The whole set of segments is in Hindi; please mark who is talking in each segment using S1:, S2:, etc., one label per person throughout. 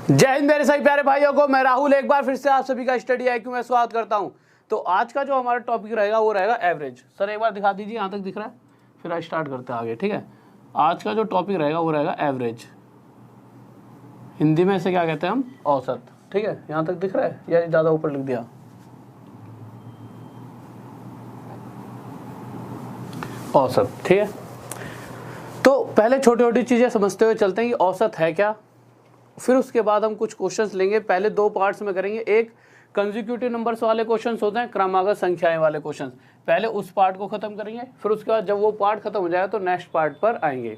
S1: जय हिंद मेरे सभी प्यारे भाइयों को। मैं राहुल एक बार फिर से आप सभी का स्टडी IQ में स्वागत करता हूं। तो आज का जो हमारा टॉपिक रहेगा वो रहेगा एवरेज। सर एक बार दिखा दीजिए, यहाँ तक दिख रहा है, फिर स्टार्ट करते हैं आगे। ठीक है, आज का जो टॉपिक रहेगा वो रहेगा एवरेज। हिंदी में इसे क्या कहते हैं हम? औसत। ठीक है, यहाँ तक दिख रहा है या ज़्यादा ऊपर लिख दिया? औसत। ठीक है, तो पहले छोटी छोटी चीज़ें समझते हुए चलते हैं कि औसत है क्या। फिर उसके बाद हम कुछ क्वेश्चंस लेंगे। पहले दो पार्ट्स में करेंगे। एक कंसेक्यूटिव नंबर्स वाले क्वेश्चंस होते हैं, क्रमागत संख्याएं वाले क्वेश्चंस। पहले उस पार्ट को खत्म करेंगे, फिर उसके बाद जब वो पार्ट खत्म हो जाएगा तो नेक्स्ट पार्ट पर आएंगे।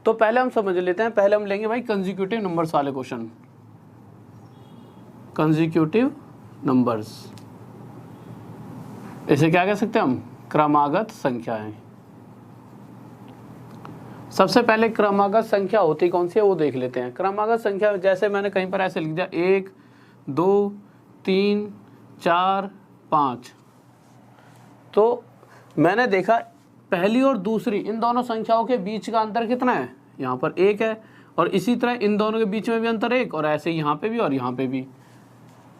S1: तो पहले हम समझ लेते हैं। पहले हम लेंगे भाई कंसेक्यूटिव नंबर्स वाले क्वेश्चन। कंसेक्यूटिव नंबर्स, इसे क्या कह सकते हैं हम? क्रमागत संख्याएं। सबसे पहले क्रमागत संख्या होती कौन सी है वो देख लेते हैं। क्रमागत संख्या जैसे मैंने कहीं पर ऐसे लिख दिया 1 2 3 4 5। तो मैंने देखा पहली और दूसरी इन दोनों संख्याओं के बीच का अंतर कितना है? यहाँ पर 1 है, और इसी तरह इन दोनों के बीच में भी अंतर 1, और ऐसे यहाँ पे भी और यहाँ पे भी।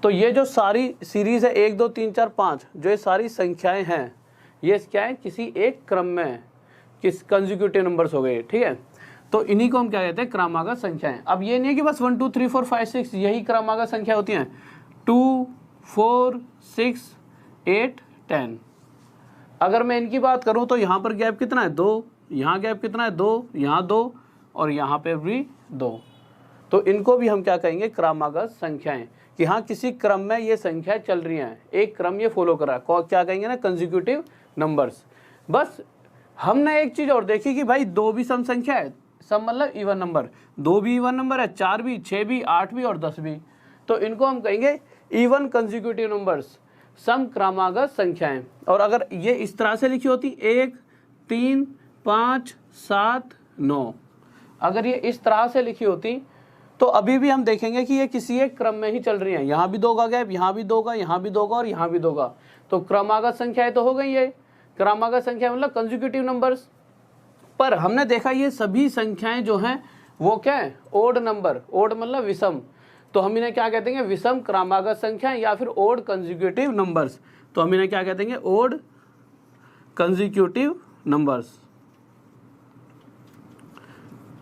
S1: तो ये जो सारी सीरीज है 1 2 3 4 5, जो ये सारी संख्याएं हैं, ये क्या है? किसी एक क्रम में है, किस कंसेक्यूटिव नंबर्स हो गए। ठीक है, तो इन्हीं को हम क्या कहते हैं? क्रमागत संख्याएं। अब ये नहीं है कि बस 1 2 3 4 5 6 यही क्रमागत संख्या होती हैं। 2 4 6 8 10। अगर मैं इनकी बात करूं तो यहाँ पर गैप कितना है? 2। यहाँ गैप कितना है? 2। यहाँ 2, और यहाँ पे भी 2। तो इनको भी हम क्या कहेंगे? क्रमागत संख्याएं। कि हाँ, किसी क्रम में ये संख्याएं चल रही हैं, एक क्रम ये फॉलो कर रहा है। क्या कहेंगे ना? Consecutive numbers. बस हमने एक चीज और देखी कि भाई 2 भी सम संख्या है। सम मतलब इवन नंबर। 2 भी इवन नंबर है, 4 भी, 6 भी, 8 भी और 10 भी। तो इनको हम कहेंगे इवन कंसेक्यूटिव नंबर्स, सम क्रमागत संख्याएं। और अगर ये इस तरह से लिखी होती 1 3 5 7 9, अगर ये इस तरह से लिखी होती तो अभी भी हम देखेंगे कि ये किसी एक क्रम में ही चल रही है। यहाँ भी 2 का गैप, यहाँ भी 2 का, यहाँ भी 2 का और यहाँ भी 2 का। तो क्रमागत संख्याएं तो हो गई। ये क्रमागत संख्या मतलब कंसेक्यूटिव नंबर्स। पर हमने देखा ये सभी संख्याएं जो हैं वो क्या है? Odd number. ओड मतलब विषम। तो हम इन्हें क्या कहते हैं? विषम क्रमागत संख्याएं या फिर ओड कंसेक्यूटिव नंबर्स। तो हम इन्हें क्या कहते हैं? ओड कंसेक्यूटिव नंबर्स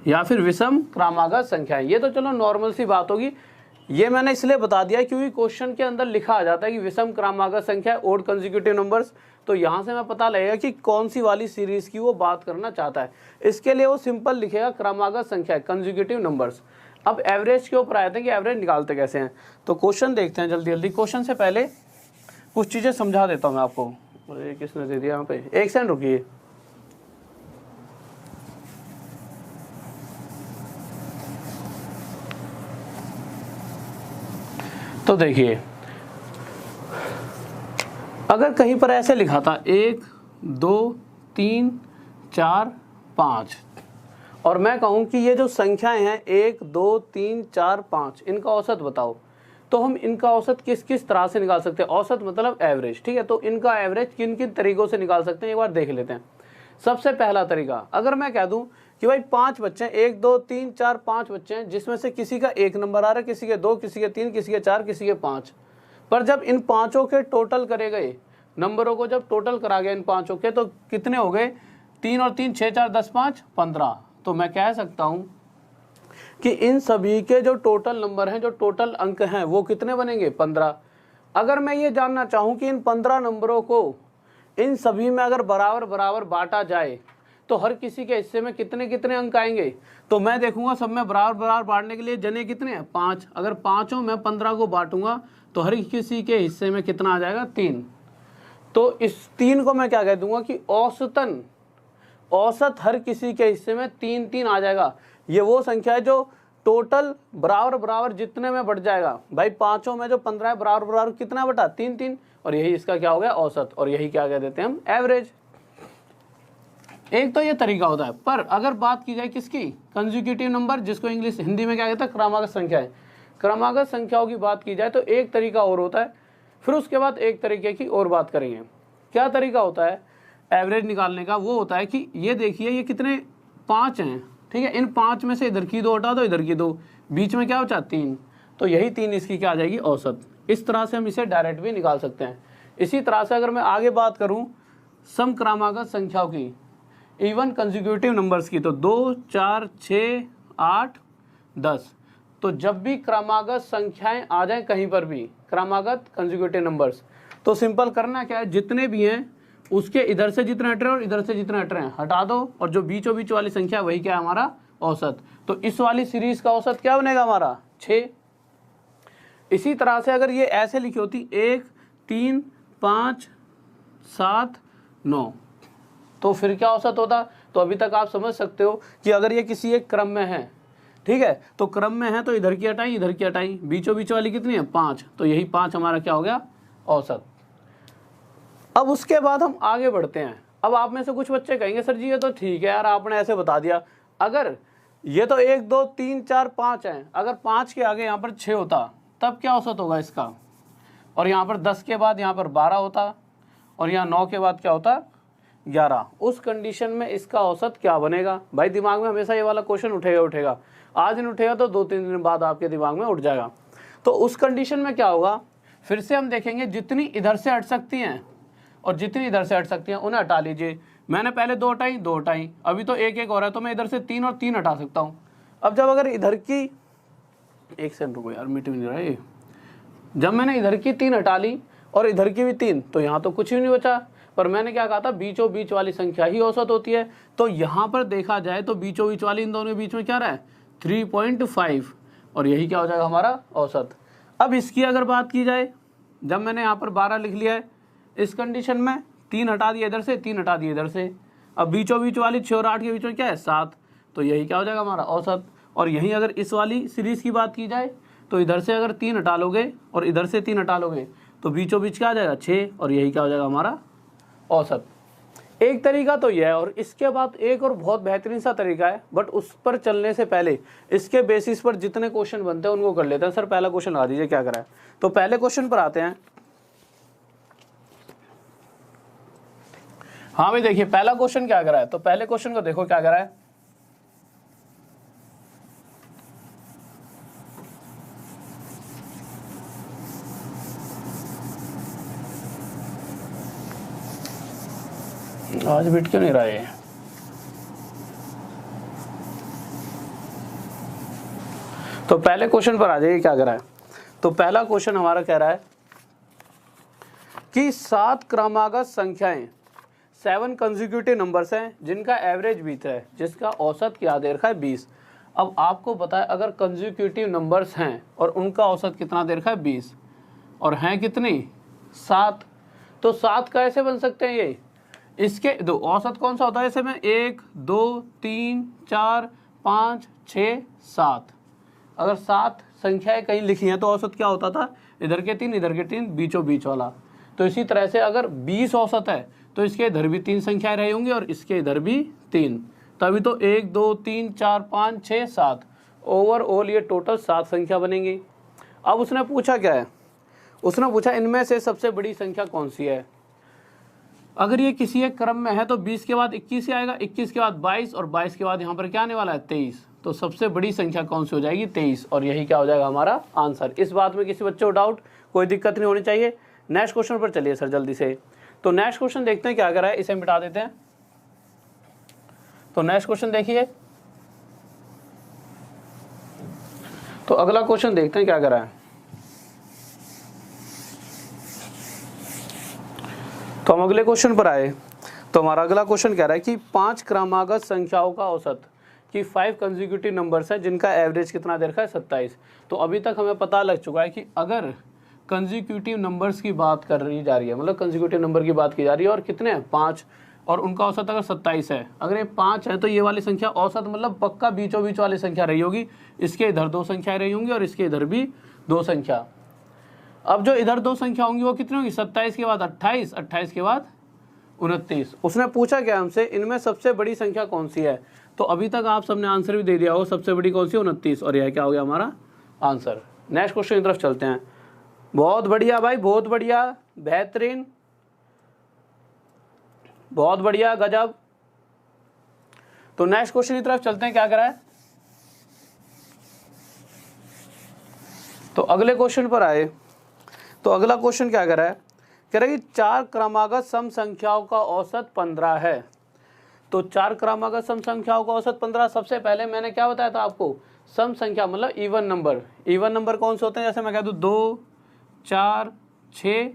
S1: या फिर विषम क्रमागत संख्याएं। ये तो चलो नॉर्मल सी बात होगी। ये मैंने इसलिए बता दिया क्योंकि क्वेश्चन के अंदर लिखा आ जाता है कि विषम क्रमागत संख्या, ओड कंसेक्यूटिव नंबर्स। तो यहाँ से मैं पता लगेगा कि कौन सी वाली सीरीज की वो बात करना चाहता है। इसके लिए वो सिंपल लिखेगा क्रमागत संख्या, कंसेक्यूटिव नंबर्स। अब एवरेज के ऊपर आए थे कि एवरेज निकालते कैसे हैं। तो क्वेश्चन देखते हैं जल्दी जल्दी। क्वेश्चन से पहले कुछ चीज़ें समझा देता हूँ मैं आपको। अरे किसने दे दिया यहाँ पे? एक सेकंड रुकिए। तो देखिए, अगर कहीं पर ऐसे लिखा था 1 2 3 4 5, और मैं कहूँ कि ये जो संख्याएं हैं 1 2 3 4 5, इनका औसत बताओ, तो हम इनका औसत किस किस तरह से निकाल सकते हैं? औसत मतलब एवरेज। ठीक है, तो इनका एवरेज किन किन तरीकों से निकाल सकते हैं एक बार देख लेते हैं। सबसे पहला तरीका, अगर मैं कह दूं कि भाई 5 बच्चे हैं, 1 2 3 4 5 बच्चे हैं, जिसमें से किसी का 1 नंबर आ रहा है, किसी के 2, किसी के 3, किसी के 4, किसी के 5। पर जब इन पांचों के टोटल करे गए नंबरों को, जब टोटल करा गया इन पांचों के, तो कितने हो गए? 3 और 3 6 4 10 5 15। तो मैं कह सकता हूं कि इन सभी के जो टोटल नंबर हैं, जो टोटल अंक हैं, वो कितने बनेंगे? 15। अगर मैं ये जानना चाहूं कि इन 15 नंबरों को इन सभी में अगर बराबर बराबर बांटा जाए तो हर किसी के हिस्से में कितने कितने अंक आएंगे? तो मैं देखूंगा सब में बराबर बराबर बांटने के लिए जने कितने हैं? 5। अगर पांचों में 15 को बांटूंगा तो हर किसी के हिस्से में कितना आ जाएगा? 3। तो इस 3 को मैं क्या कह दूंगा कि औसतन, औसत हर किसी के हिस्से में 3 3 आ जाएगा। ये वो संख्या है जो टोटल बराबर बराबर जितने में बढ़ जाएगा। भाई पांचों में जो 15 है, बराबर बराबर कितना बटा? 3 3, और यही इसका क्या हो गया? औसत। और यही क्या कह देते हैं हम? एवरेज। एक तो ये तरीका होता है। पर अगर बात की जाए किसकी? कंसेक्यूटिव नंबर, जिसको इंग्लिश हिंदी में क्या कहते हैं? क्रमागत संख्याएं। क्रमागत संख्याओं की बात की जाए तो एक तरीका और होता है। फिर उसके बाद एक तरीके की और बात करेंगे। क्या तरीका होता है एवरेज निकालने का? वो होता है कि ये देखिए, ये कितने 5 हैं, ठीक है, इन 5 में से इधर की 2 हटा दो, इधर की 2, बीच में क्या बचा 3, तो यही 3 इसकी क्या आ जाएगी औसत। इस तरह से हम इसे डायरेक्ट भी निकाल सकते हैं। इसी तरह से अगर मैं आगे बात करूं सम क्रमागत संख्याओं की, इवन कंसेक्यूटिव नंबर्स की, तो 2, 4, 6, 8, 10, तो जब भी क्रमागत संख्याएं आ जाए कहीं पर भी, क्रमागत कंसेक्यूटिव नंबर्स, तो सिंपल करना क्या है, जितने भी हैं उसके इधर से जितने हट रहे हैं और इधर से जितने हट रहे हैं हटा दो, और जो बीचों बीच वाली संख्या वही क्या है हमारा औसत। तो इस वाली सीरीज का औसत क्या बनेगा हमारा 6। इसी तरह से अगर ये ऐसे लिखी होती 1, 3, 5, 7, 9, तो फिर क्या औसत होता। तो अभी तक आप समझ सकते हो कि अगर ये किसी एक क्रम में है, ठीक है, तो क्रम में है तो इधर की हटाई इधर की हटाई, बीचों बीच वाली कितनी है 5, तो यही 5 हमारा क्या हो गया औसत। अब उसके बाद हम आगे बढ़ते हैं। अब आप में से कुछ बच्चे कहेंगे सर जी ये तो ठीक है यार आपने ऐसे बता दिया, अगर ये तो 1, 2, 3, 4, 5 हैं, अगर 5 के आगे यहाँ पर 6 होता तब क्या औसत होगा इसका, और यहाँ पर 10 के बाद यहाँ पर 12 होता, और यहाँ 9 के बाद क्या होता 11, उस कंडीशन में इसका औसत क्या बनेगा। भाई दिमाग में हमेशा ये वाला क्वेश्चन उठेगा, आज नहीं उठेगा तो 2-3 दिन बाद आपके दिमाग में उठ जाएगा। तो उस कंडीशन में क्या होगा, फिर से हम देखेंगे जितनी इधर से हट सकती हैं और जितनी इधर से हट सकती हैं उन्हें हटा लीजिए। मैंने पहले 2 हटाई, अभी तो 1 और है, तो मैं इधर से 3 और 3 हटा सकता हूँ। अब जब अगर इधर की, एक सेकंड रुको यार मिट नहीं रहा है, जब मैंने इधर की 3 हटा ली और इधर की भी 3, तो यहाँ तो कुछ भी नहीं बचा। पर मैंने क्या कहा था, बीचों बीच वाली संख्या ही औसत होती है। तो यहाँ पर देखा जाए तो बीचों बीच वाली इन दोनों के बीच में क्या रहा है 3.5, और यही क्या हो जाएगा हमारा औसत। अब इसकी अगर बात की जाए, जब मैंने यहाँ पर 12 लिख लिया है, इस कंडीशन में 3 हटा दिया इधर से, 3 हटा दिया इधर से, अब बीचों बीच वाली 6 और 8 के बीच में क्या है 7, तो यही क्या हो जाएगा हमारा औसत। और यहीं अगर इस वाली सीरीज की बात की जाए तो इधर से अगर 3 हटा लोगे और इधर से 3 हटा लोगे तो बीचों बीच क्या आ जाएगा 6, और यही क्या हो जाएगा हमारा औसत। एक तरीका तो यह है, और इसके बाद एक और बहुत बेहतरीन सा तरीका है, बट उस पर चलने से पहले इसके बेसिस पर जितने क्वेश्चन बनते हैं उनको कर लेते हैं। सर पहला क्वेश्चन लगा दीजिए क्या करा है। तो पहले क्वेश्चन पर आते हैं। हाँ भाई देखिए पहला क्वेश्चन क्या करा है, तो पहले क्वेश्चन को देखो क्या करा है। आज बिट क्यों नहीं रहा है। तो पहले क्वेश्चन पर आ जाइए क्या करा है। तो पहला क्वेश्चन हमारा कह रहा है कि 7 क्रमागत संख्याएं 7 कंसेक्यूटिव नंबर्स हैं जिनका एवरेज 20 है, जिसका औसत क्या दे रखा है 20। अब आपको पता है अगर कंसेक्यूटिव नंबर्स हैं और उनका औसत कितना दे रखा है 20, और हैं कितनी 7, तो 7 कैसे बन सकते हैं ये, इसके दो औसत कौन सा होता है, ऐसे में 1, 2, 3, 4, 5, 6, 7, अगर 7 संख्याएं कहीं लिखी हैं तो औसत क्या होता था, इधर के 3 इधर के 3 बीचों बीच वाला। तो इसी तरह से अगर 20 औसत है तो इसके इधर भी 3 संख्याएं रही होंगी और इसके इधर भी 3, तभी तो 1, 2, 3, 4, 5, 6, 7, ओवरऑल ये टोटल 7 संख्या बनेंगी। अब उसने पूछा क्या है, उसने पूछा इनमें से सबसे बड़ी संख्या कौन सी है। अगर ये किसी एक क्रम में है तो 20 के बाद 21 ही आएगा, 21 के बाद 22, और 22 के बाद यहाँ पर क्या आने वाला है 23, तो सबसे बड़ी संख्या कौन सी हो जाएगी 23, और यही क्या हो जाएगा हमारा आंसर। इस बात में किसी बच्चे को डाउट, कोई दिक्कत नहीं होनी चाहिए। नेक्स्ट क्वेश्चन पर चलिए सर जल्दी से। तो नेक्स्ट क्वेश्चन देखते हैं क्या करा है, इसे मिटा देते हैं। तो नेक्स्ट क्वेश्चन देखिए, तो अगला क्वेश्चन देखते हैं क्या करा है। तो हम अगले क्वेश्चन पर आए। तो हमारा अगला क्वेश्चन कह रहा है कि 5 क्रमागत संख्याओं का औसत कि 5 कंसेक्यूटिव नंबर्स हैं जिनका एवरेज कितना दे रखा है 27। तो अभी तक हमें पता लग चुका है कि अगर कंसेक्यूटिव नंबर्स की बात कर रही जा रही है, मतलब कंसेक्यूटिव नंबर की बात की जा रही है, और कितने हैं 5, और उनका औसत अगर 27 है, अगर ये 5 है तो ये वाली संख्या औसत मतलब पक्का बीचों बीच वाली संख्या रही होगी, इसके इधर 2 संख्याएं रही होंगी और इसके इधर भी 2 संख्या। अब जो इधर 2 संख्या होंगी वो कितनी होंगी 27 के बाद 28, 28 के बाद 29। उसने पूछा क्या हमसे, इनमें सबसे बड़ी संख्या कौन सी है। तो अभी तक आप सबने आंसर भी दे दिया हो, सबसे बड़ी कौन सी 29, और यह क्या हो गया हमारा आंसर। नेक्स्ट क्वेश्चन की तरफ चलते हैं। बहुत बढ़िया भाई, बहुत बढ़िया, बेहतरीन, बहुत बढ़िया, गजब। तो नेक्स्ट क्वेश्चन की तरफ चलते हैं क्या करा है। तो अगले क्वेश्चन पर आए तो अगला क्वेश्चन क्या कह रहा है, कह रहा है कि 4 क्रमागत सम संख्याओं का औसत 15 है। तो 4 क्रमागत सम संख्याओं का औसत 15। सबसे पहले मैंने क्या बताया था आपको, सम संख्या मतलब इवन नंबर। इवन नंबर कौन से होते हैं, जैसे मैं कह दूं 2 4 6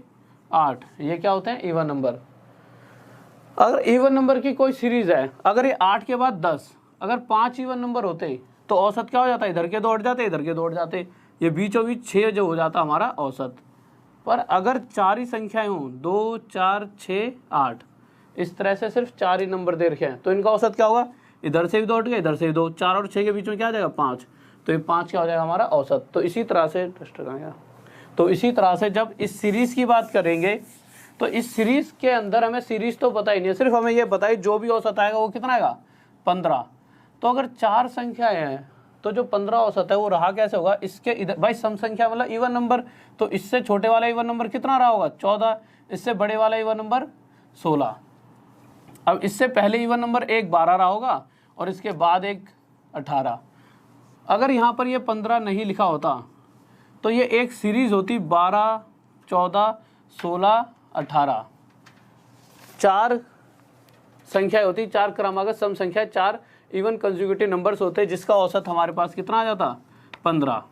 S1: 8, ये क्या होते हैं, इवन नंबर। अगर इवन नंबर की कोई सीरीज है, अगर ये 8 के बाद 10, अगर 5 इवन नंबर होते तो औसत क्या हो जाता, इधर के 2 हट जाते, इधर के 2 हट जाते, ये बीचों बीच 6 जो हो जाता हमारा औसत। पर अगर 4 ही संख्याएं हों, 2 4 6 8, इस तरह से सिर्फ 4 ही नंबर दे रखे हैं, तो इनका औसत क्या होगा, इधर से भी 2 हट गए, इधर से भी 2, 4 और 6 के बीच में क्या आ जाएगा 5, तो ये 5 क्या हो जाएगा हमारा औसत। तो इसी तरह से जब इस सीरीज की बात करेंगे तो इस सीरीज के अंदर हमें सीरीज तो पता ही नहीं है, सिर्फ हमें ये बताइए जो भी औसत आएगा वो कितना आएगा 15। तो अगर 4 संख्याएं हैं तो जो 15 औसत है वो रहा कैसे होगा, इसके इधर भाई सम संख्या मतलब इवन नंबर, तो इससे छोटे वाला इवन नंबर कितना रहा होगा 14, इससे बड़े वाला इवन नंबर 16। अब इससे पहले इवन नंबर 1 12 रहा होगा और इसके बाद एक 18। अगर यहाँ पर ये 15 नहीं लिखा होता तो ये एक सीरीज होती 12 14 16 18, 4 संख्या होती, 4 क्रमागत सम संख्या, 4 इवन कंसेक्यूटिव नंबर्स होते जिसका औसत हमारे पास कितना आ जाता 15।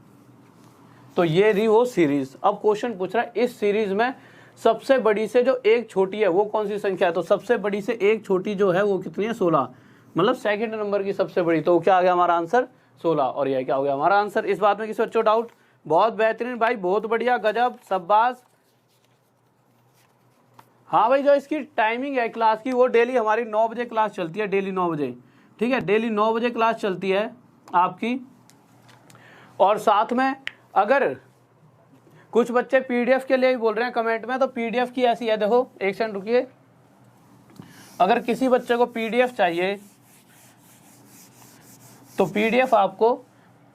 S1: तो ये रही वो सीरीज। अब क्वेश्चन पूछ रहा है इस सीरीज में सबसे बड़ी से जो एक छोटी है वो कौन सी संख्या है, तो सबसे बड़ी से एक छोटी जो है वो कितनी है 16, मतलब सेकंड नंबर की सबसे बड़ी, तो क्या आ गया हमारा आंसर 16। और यह क्या हो गया हमारा आंसर। इस बात में किसी बच्चों डाउट, बहुत बेहतरीन भाई, बहुत बढ़िया, गजब, शाबाश। हाँ भाई, जो इसकी टाइमिंग है क्लास की वो डेली हमारी 9 बजे क्लास चलती है, डेली 9 बजे, ठीक है, डेली 9 बजे क्लास चलती है आपकी। और साथ में अगर कुछ बच्चे पीडीएफ के लिए भी बोल रहे हैं कमेंट में, तो पीडीएफ की ऐसी है, देखो एक सेकंड रुकिए, अगर किसी बच्चे को पीडीएफ चाहिए तो पीडीएफ आपको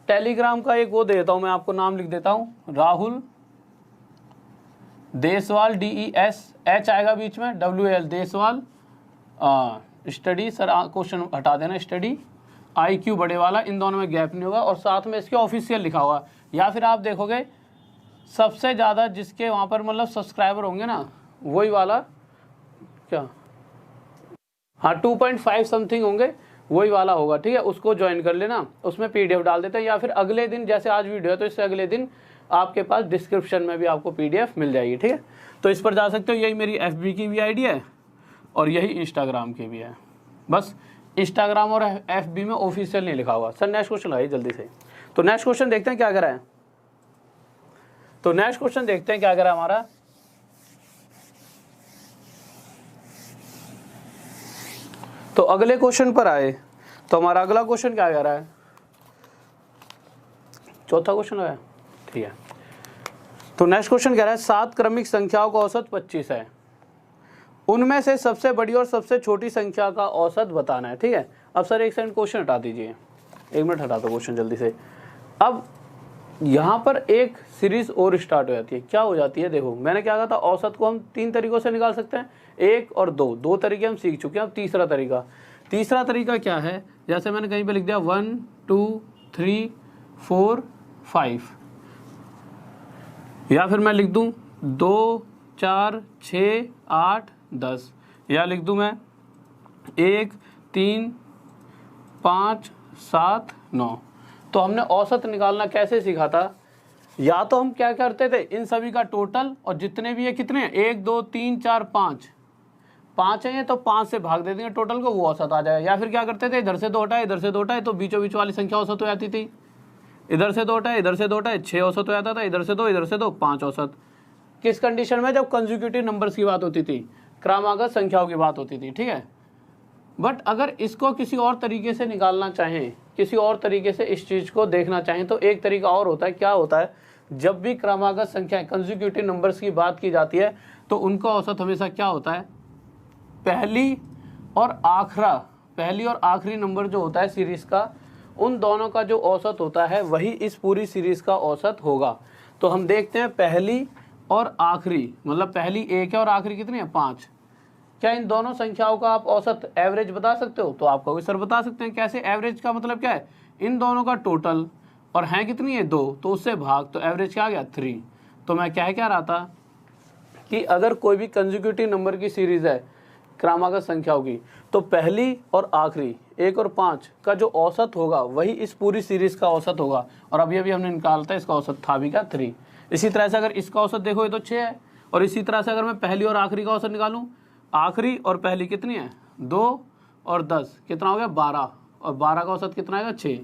S1: टेलीग्राम का एक वो देता हूं, मैं आपको नाम लिख देता हूं, राहुल देसवाल, DESH आएगा बीच में, WAL Deswal study, sir question हटा देना, स्टडी IQ बड़े वाला, इन दोनों में गैप नहीं होगा, और साथ में इसके ऑफिशियल लिखा हुआ। या फिर आप देखोगे सबसे ज़्यादा जिसके वहाँ पर मतलब सब्सक्राइबर होंगे ना, वही वाला क्या, हाँ 2.5 समथिंग होंगे, वही वाला होगा, ठीक है, उसको ज्वाइन कर लेना, उसमें PDF डाल देते हैं। या फिर अगले दिन, जैसे आज वीडियो है तो इससे अगले दिन आपके पास डिस्क्रिप्शन में भी आपको PDF मिल जाएगी, ठीक है, तो इस पर जा सकते हो। यही मेरी FB की भी ID है और यही इंस्टाग्राम की भी है, बस इंस्टाग्राम और FB में ऑफिशियल नहीं लिखा हुआ। सर नेक्स्ट क्वेश्चन आइए जल्दी से। तो नेक्स्ट क्वेश्चन देखते हैं क्या करा है, तो नेक्स्ट क्वेश्चन देखते हैं क्या करा हमारा। तो अगले क्वेश्चन पर आए तो हमारा अगला क्वेश्चन क्या कह रहा है, चौथा क्वेश्चन है, ठीक है। तो नेक्स्ट क्वेश्चन कह रहा है 7 क्रमिक संख्याओं का औसत 25 है, उनमें से सबसे बड़ी और सबसे छोटी संख्या का औसत बताना है, ठीक है। अब सर एक सेकंड क्वेश्चन हटा दीजिए, 1 मिनट हटा दो क्वेश्चन जल्दी से। अब यहाँ पर एक सीरीज और स्टार्ट हो जाती है, क्या हो जाती है, देखो मैंने क्या कहा था, औसत को हम 3 तरीकों से निकाल सकते हैं, 1 और 2, 2 तरीके हम सीख चुके हैं। अब तीसरा तरीका क्या है, जैसे मैंने कहीं पे लिख दिया 1 2 3 4 5, या फिर मैं लिख दूं 2 4 6 8 10, या लिख दूं मैं 1 3 5 7 9। तो हमने औसत निकालना कैसे सीखा था, या तो हम क्या करते थे, इन सभी का टोटल, और जितने भी ये कितने हैं 1 2 3 4 5 है ये, तो 5 से भाग दे देंगे टोटल को, वो औसत आ जाएगा। या फिर क्या करते थे, इधर से 2 हटाए, इधर से 2 हटाए, तो बीचों बीच वाली संख्या औसत हो जाती थी, इधर से 2 हटाए, इधर से 2 हटाए, 6 औसत हो जाता था, इधर से 2 इधर से 2 5 औसत। किस कंडीशन में, जब कंसेक्यूटिव नंबर्स की बात होती थी, क्रमागत संख्याओं की बात होती थी, ठीक है। बट अगर इसको किसी और तरीके से निकालना चाहें, किसी और तरीके से इस चीज़ को देखना चाहें, तो एक तरीका और होता है। क्या होता है, जब भी क्रमागत संख्याएं कंसेक्यूटिव नंबर्स की बात की जाती है तो उनका औसत हमेशा क्या होता है, पहली और आखिरी नंबर जो होता है सीरीज का, उन दोनों का जो औसत होता है वही इस पूरी सीरीज का औसत होगा। तो हम देखते हैं पहली और आखिरी, मतलब पहली 1 है और आखिरी कितनी है 5, क्या इन दोनों संख्याओं का आप औसत एवरेज बता सकते हो, तो आप कहोगे सर बता सकते हैं। कैसे एवरेज का मतलब क्या है, इन दोनों का टोटल और हैं कितनी है 2, तो उससे भाग, तो एवरेज क्या आ गया 3। तो मैं क्या रहा था कि अगर कोई भी कंसेक्यूटिव नंबर की सीरीज़ है क्रमागत संख्याओं की, तो पहली और आखिरी 1 और 5 का जो औसत होगा वही इस पूरी सीरीज़ का औसत होगा। और अभी हमने निकालता है इसका औसत था भी क्या 3। इसी तरह से अगर इसका औसत देखो ये तो 6 है, और इसी तरह से अगर मैं पहली और आखिरी का औसत निकालूं, आखिरी और पहली कितनी है 2 और 10 कितना हो गया 12, और 12 का औसत कितना आएगा 6,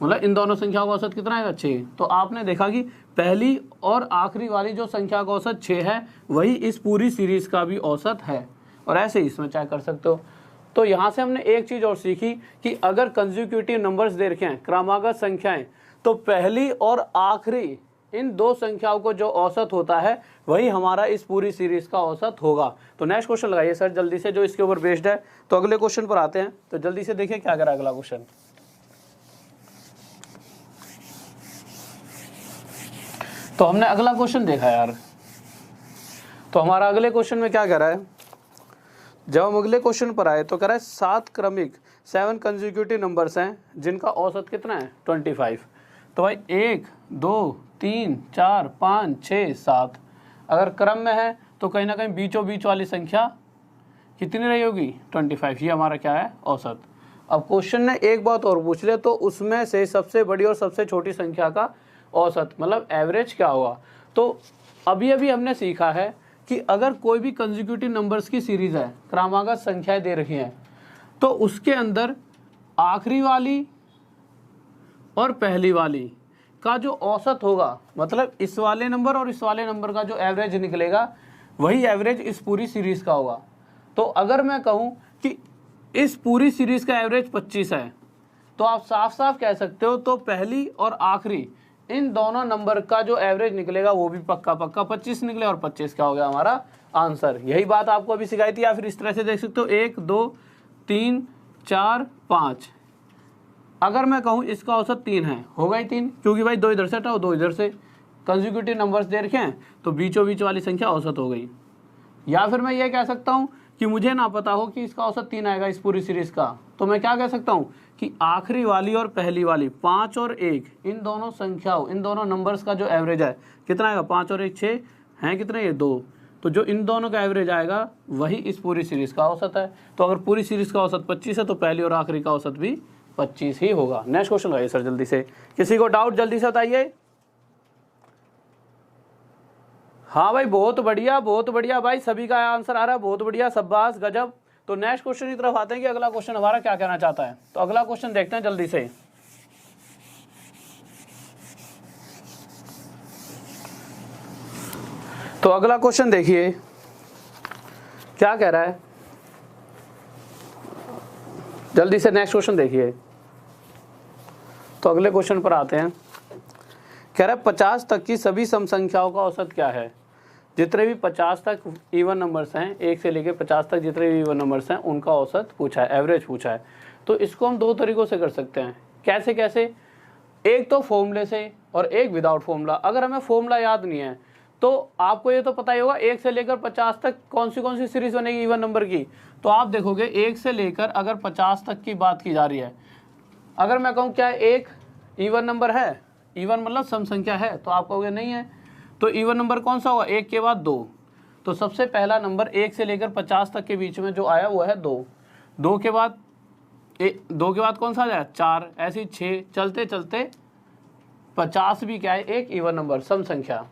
S1: मतलब इन दोनों संख्याओं का औसत कितना आएगा 6। तो आपने देखा कि पहली और आखिरी वाली जो संख्या का औसत 6 है वही इस पूरी सीरीज़ का भी औसत है, और ऐसे ही इसमें चेक कर सकते हो। तो यहाँ से हमने एक चीज़ और सीखी कि अगर कंसेक्यूटिव नंबर्स दे रखे हैं क्रमागत संख्याएं, तो पहली और आखिरी इन दो संख्याओं को जो औसत होता है वही हमारा इस पूरी सीरीज़ का औसत होगा। तो नेक्स्ट क्वेश्चन लगाइए सर जल्दी से, जो इसके ऊपर बेस्ड है। तो अगले क्वेश्चन पर आते हैं, तो जल्दी से देखिए क्या करा अगला क्वेश्चन। तो हमने अगला क्वेश्चन देखा यार, तो हमारा अगले क्वेश्चन में क्या कह रहा है, जब हम अगले क्वेश्चन पर आए तो कह रहा है 7 क्रमिक 7 कंसेक्यूटिव नंबर्स हैं जिनका औसत कितना है 25। तो भाई 1 2 3 4 5 6 7, अगर क्रम में है तो कहीं ना कहीं बीचों बीच वाली संख्या कितनी रही होगी 25, ये हमारा क्या है औसत। अब क्वेश्चन ने एक बात और पूछ लिया, तो उसमें से सबसे बड़ी और सबसे छोटी संख्या का औसत मतलब एवरेज क्या होगा। तो अभी हमने सीखा है कि अगर कोई भी कंसेक्यूटिव नंबर्स की सीरीज़ है क्रमागत संख्याएं दे रखी हैं, तो उसके अंदर आखिरी वाली और पहली वाली का जो औसत होगा, मतलब इस वाले नंबर और इस वाले नंबर का जो एवरेज निकलेगा वही एवरेज इस पूरी सीरीज़ का होगा। तो अगर मैं कहूँ कि इस पूरी सीरीज़ का एवरेज 25 है, तो आप साफ साफ कह सकते हो तो पहली और आखिरी इन दोनों नंबर का जो एवरेज निकलेगा वो भी पक्का 25 निकले, और 25 क्या हो गया हमारा आंसर। यही बात आपको अभी सिखाई थी। या फिर इस तरह से देख सकते हो 1 2 3 4 5, अगर मैं कहूँ इसका औसत 3 है, होगा ही 3, क्योंकि भाई 2 इधर से हटाओ 2 इधर से, कंसेक्यूटिव नंबर्स दे रखे हैं तो बीचों बीच वाली संख्या औसत हो गई। या फिर मैं ये कह सकता हूँ कि मुझे ना पता हो कि इसका औसत 3 आएगा इस पूरी सीरीज़ का, तो मैं क्या कह सकता हूँ कि आखिरी वाली और पहली वाली 5 और 1 इन दोनों संख्याओं इन दोनों नंबर्स का जो एवरेज है कितना आएगा 5 और 1 6 हैं, कितने ये 2, तो जो इन दोनों का एवरेज आएगा वही इस पूरी सीरीज़ का औसत है। तो अगर पूरी सीरीज़ का औसत 25 है तो पहली और आखिरी का औसत भी 25 ही होगा। नेक्स्ट क्वेश्चन लगाइए सर जल्दी से, किसी को डाउट जल्दी से बताइए। हाँ भाई बहुत बढ़िया भाई, सभी का आंसर आ रहा है, बहुत बढ़िया, शाबाश गजब। तो नेक्स्ट क्वेश्चन की तरफ आते हैं कि अगला क्वेश्चन हमारा क्या कहना चाहता है। तो अगला क्वेश्चन देखते हैं जल्दी से। तो अगला क्वेश्चन देखिए क्या कह रहा है, जल्दी से नेक्स्ट क्वेश्चन देखिए। तो अगले क्वेश्चन पर आते हैं, कह रहा है 50 तक की सभी सम संख्याओं का औसत क्या है। जितने भी 50 तक इवन नंबर्स हैं, 1 से लेकर 50 तक जितने भी इवन नंबर्स हैं उनका औसत पूछा है, एवरेज पूछा है। तो इसको हम दो तरीक़ों से कर सकते हैं। कैसे कैसे, एक तो फॉर्मूले से और एक विदाउट फॉर्मूला। अगर हमें फॉर्मूला याद नहीं है तो आपको ये तो पता ही होगा 1 से लेकर 50 तक कौन सी सीरीज़ बनेगी इवन नंबर की। तो आप देखोगे 1 से लेकर अगर 50 तक की बात की जा रही है, अगर मैं कहूँ क्या एक इवन नंबर है, इवन मतलब सम संख्या है, तो आप कहोगे नहीं है। तो इवन नंबर कौन सा होगा, 1 के बाद 2। तो सबसे पहला नंबर 1 से लेकर 50 तक के बीच में जो आया वो है 2। 2 के बाद कौन सा आ जाए 4, ऐसे 6 चलते चलते 50 भी क्या है एक इवन नंबर सम संख्या।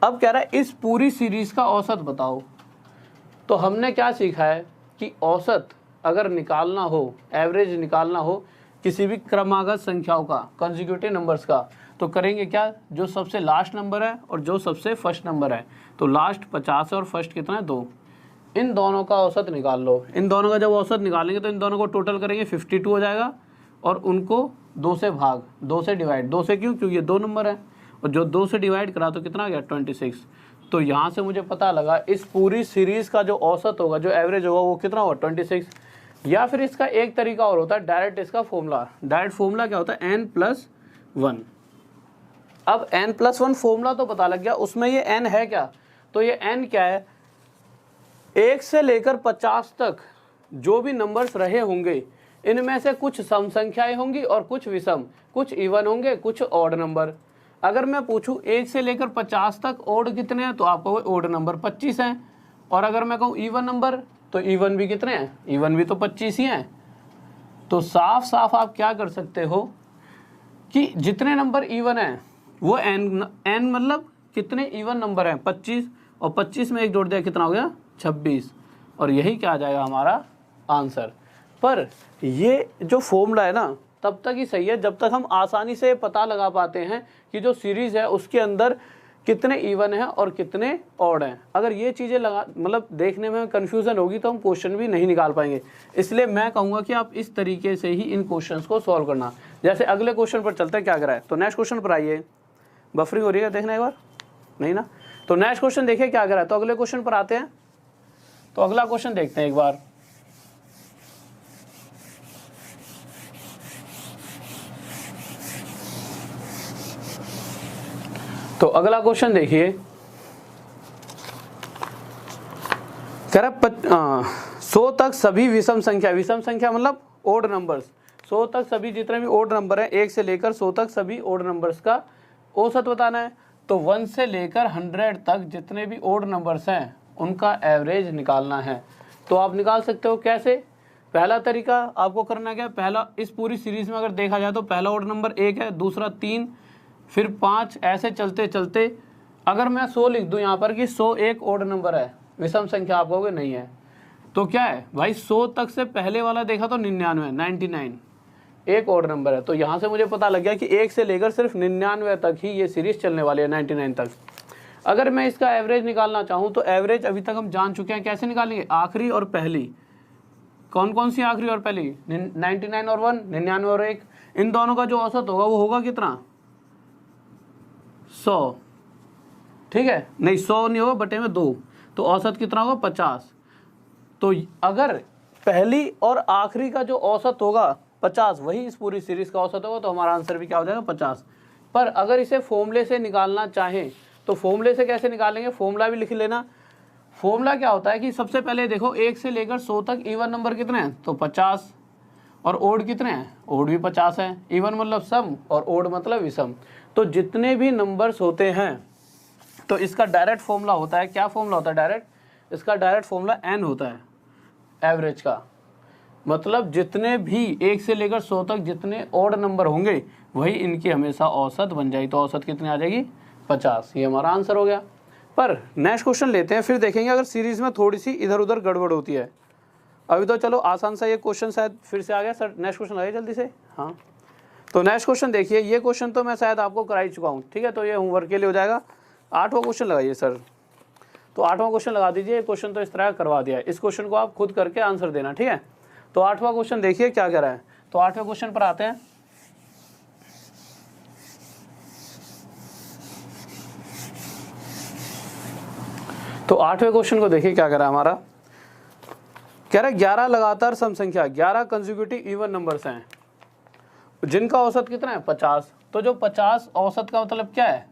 S1: अब कह रहा है इस पूरी सीरीज का औसत बताओ। तो हमने क्या सीखा है कि औसत अगर निकालना हो, एवरेज निकालना हो किसी भी क्रमागत संख्याओं का, कंसेक्यूटिव नंबर्स का, तो करेंगे क्या, जो सबसे लास्ट नंबर है और जो सबसे फर्स्ट नंबर है, तो लास्ट 50 है और फर्स्ट कितना है 2, इन दोनों का औसत निकाल लो। इन दोनों का जब औसत निकालेंगे तो इन दोनों को टोटल करेंगे 52 हो जाएगा, और उनको 2 से भाग, 2 से डिवाइड, 2 से क्यों, क्योंकि ये 2 नंबर है, और जो 2 से डिवाइड करा तो कितना आ गया 26। तो यहाँ से मुझे पता लगा इस पूरी सीरीज़ का जो औसत होगा, जो एवरेज होगा वो कितना होगा 26। या फिर इसका एक तरीका और होता है डायरेक्ट, इसका फॉर्मूला, डायरेक्ट फॉर्मूला क्या होता है n+1। अब n+1 फॉर्मूला तो पता लग गया, उसमें ये n है क्या, तो ये n क्या है, 1 से लेकर 50 तक जो भी नंबर्स रहे होंगे इनमें से कुछ सम संख्याएं होंगी और कुछ विषम, कुछ इवन होंगे, कुछ ऑड नंबर। अगर मैं पूछूं 1 से लेकर 50 तक ऑड कितने हैं, तो आपको ऑड नंबर 25 हैं। और अगर मैं कहूँ इवन नंबर, तो इवन भी कितने हैं, इवन भी तो 25 ही हैं। तो साफ साफ आप क्या कर सकते हो कि जितने नंबर इवन हैं वो n मतलब कितने इवन नंबर हैं 25, और 25 में एक जोड़ दिया कितना हो गया 26, और यही क्या आ जाएगा हमारा आंसर। पर ये जो फॉर्मूला है ना तब तक ही सही है जब तक हम आसानी से पता लगा पाते हैं कि जो सीरीज है उसके अंदर कितने इवन हैं और कितने ऑड हैं। अगर ये चीज़ें लगा मतलब देखने में कन्फ्यूज़न होगी तो हम क्वेश्चन भी नहीं निकाल पाएंगे। इसलिए मैं कहूँगा कि आप इस तरीके से ही इन क्वेश्चंस को सॉल्व करना। जैसे अगले क्वेश्चन पर चलते हैं, क्या करा है, तो नेक्स्ट क्वेश्चन पर आइए। बफरिंग हो रही है, देखना एक बार, नहीं ना। तो नेक्स्ट क्वेश्चन देखिए क्या करा है। तो अगले क्वेश्चन पर आते हैं। तो अगला क्वेश्चन देखते हैं एक बार। तो अगला क्वेश्चन देखिए, कह रहा 100 तक सभी विषम संख्या मतलब ओड नंबर्स, 100 तक सभी जितने भी ओड नंबर हैं 1 से लेकर 100 तक सभी ओड नंबर्स का औसत बताना है। तो 1 से लेकर 100 तक जितने भी ओड नंबर्स हैं उनका एवरेज निकालना है। तो आप निकाल सकते हो कैसे। पहला तरीका आपको करना क्या है, पहला इस पूरी सीरीज में अगर देखा जाए तो पहला ओड नंबर 1 है, दूसरा 3, फिर 5, ऐसे चलते चलते अगर मैं 100 लिख दूं यहाँ पर कि 100 एक ओड नंबर है, विषम संख्या आप कहोगे नहीं है, तो क्या है भाई 100 तक से पहले वाला देखा तो 99 एक ओड नंबर है। तो यहाँ से मुझे पता लग गया कि 1 से लेकर सिर्फ 99 तक ही ये सीरीज चलने वाली है, 99 तक। अगर मैं इसका एवरेज निकालना चाहूँ तो एवरेज अभी तक हम जान चुके हैं, कैसे निकालेंगे, आखिरी और पहली। कौन कौन सी आखिरी और पहली, 99 और 1, 99 और 1, इन दोनों का जो औसत होगा वो होगा कितना 100, ठीक है, नहीं 100 नहीं होगा बटे में 2, तो औसत कितना होगा 50। तो अगर पहली और आखिरी का जो औसत होगा 50 वही इस पूरी सीरीज का औसत होगा, तो हमारा आंसर भी क्या हो जाएगा 50। पर अगर इसे फॉर्मूले से निकालना चाहें तो फॉर्मूले से कैसे निकालेंगे, फॉर्मूला भी लिख लेना। फॉर्मूला क्या होता है कि सबसे पहले देखो 1 से लेकर 100 तक इवन नंबर कितने हैं, तो 50, और ओड कितने हैं, ओड भी 50 है। इवन मतलब सम और ओड मतलब विषम। तो जितने भी नंबर्स होते हैं तो इसका डायरेक्ट फॉर्मूला होता है, क्या फॉर्मूला होता है डायरेक्ट, इसका डायरेक्ट फॉर्मूला n होता है एवरेज का। मतलब जितने भी 1 से लेकर 100 तक जितने ऑड नंबर होंगे वही इनकी हमेशा औसत बन जाएगी। तो औसत कितनी आ जाएगी 50, ये हमारा आंसर हो गया। पर नेक्स्ट क्वेश्चन लेते हैं, फिर देखेंगे अगर सीरीज में थोड़ी सी इधर उधर गड़बड़ होती है। अभी तो चलो आसान सा ये क्वेश्चन शायद फिर से आ गया सर। नेक्स्ट क्वेश्चन आइए जल्दी से। हाँ, तो नेक्स्ट क्वेश्चन देखिए, ये क्वेश्चन तो मैं शायद आपको करा ही चुका हूँ, ठीक है, तो ये होमवर्क के लिए हो जाएगा। 8वां क्वेश्चन लगाइए सर। तो 8वां क्वेश्चन लगा दीजिए। क्वेश्चन तो इस तरह करवा दिया है, इस क्वेश्चन को आप खुद करके आंसर देना, ठीक है। तो 8वां क्वेश्चन देखिए क्या कह रहा है। तो 8वें क्वेश्चन पर आते हैं। तो 8वें क्वेश्चन को देखिए क्या कह रहा है हमारा, कह रहा है 11 लगातार सम संख्या, 11 कंसेक्यूटिव इवन नंबर्स हैं जिनका औसत कितना है 50। तो जो 50 औसत का मतलब क्या है,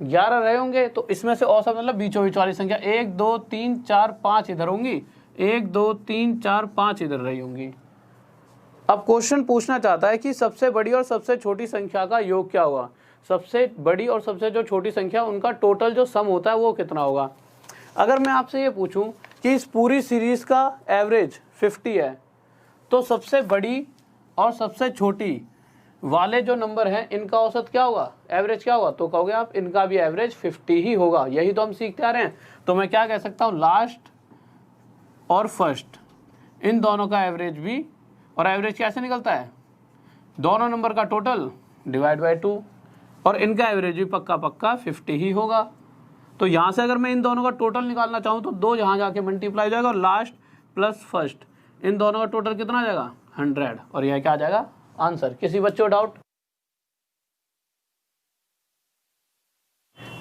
S1: 11 रहे होंगे तो इसमें से औसत मतलब बीचों बीच वाली संख्या 1 2 3 4 5 इधर होंगी, 1 2 3 4 5 इधर रही होंगी। अब क्वेश्चन पूछना चाहता है कि सबसे बड़ी और सबसे छोटी संख्या का योग क्या होगा। सबसे बड़ी और सबसे जो छोटी संख्या उनका टोटल जो सम होता है वो कितना होगा। अगर मैं आपसे ये पूछूं कि इस पूरी सीरीज का एवरेज 50 है तो सबसे बड़ी और सबसे छोटी वाले जो नंबर हैं इनका औसत क्या होगा, एवरेज क्या होगा, तो कहोगे आप इनका भी एवरेज 50 ही होगा। यही तो हम सीखते आ रहे हैं। तो मैं क्या कह सकता हूँ, लास्ट और फर्स्ट इन दोनों का एवरेज भी, और एवरेज कैसे निकलता है, दोनों नंबर का टोटल डिवाइड बाय 2, और इनका एवरेज भी पक्का पक्का 50 ही होगा। तो यहाँ से अगर मैं इन दोनों का टोटल निकालना चाहूँ तो 2 यहाँ जाके मल्टीप्लाई हो जाएगा, और लास्ट प्लस फर्स्ट इन दोनों का टोटल कितना आ जाएगा 100, और यह क्या आ जाएगा आंसर। किसी बच्चे को डाउट।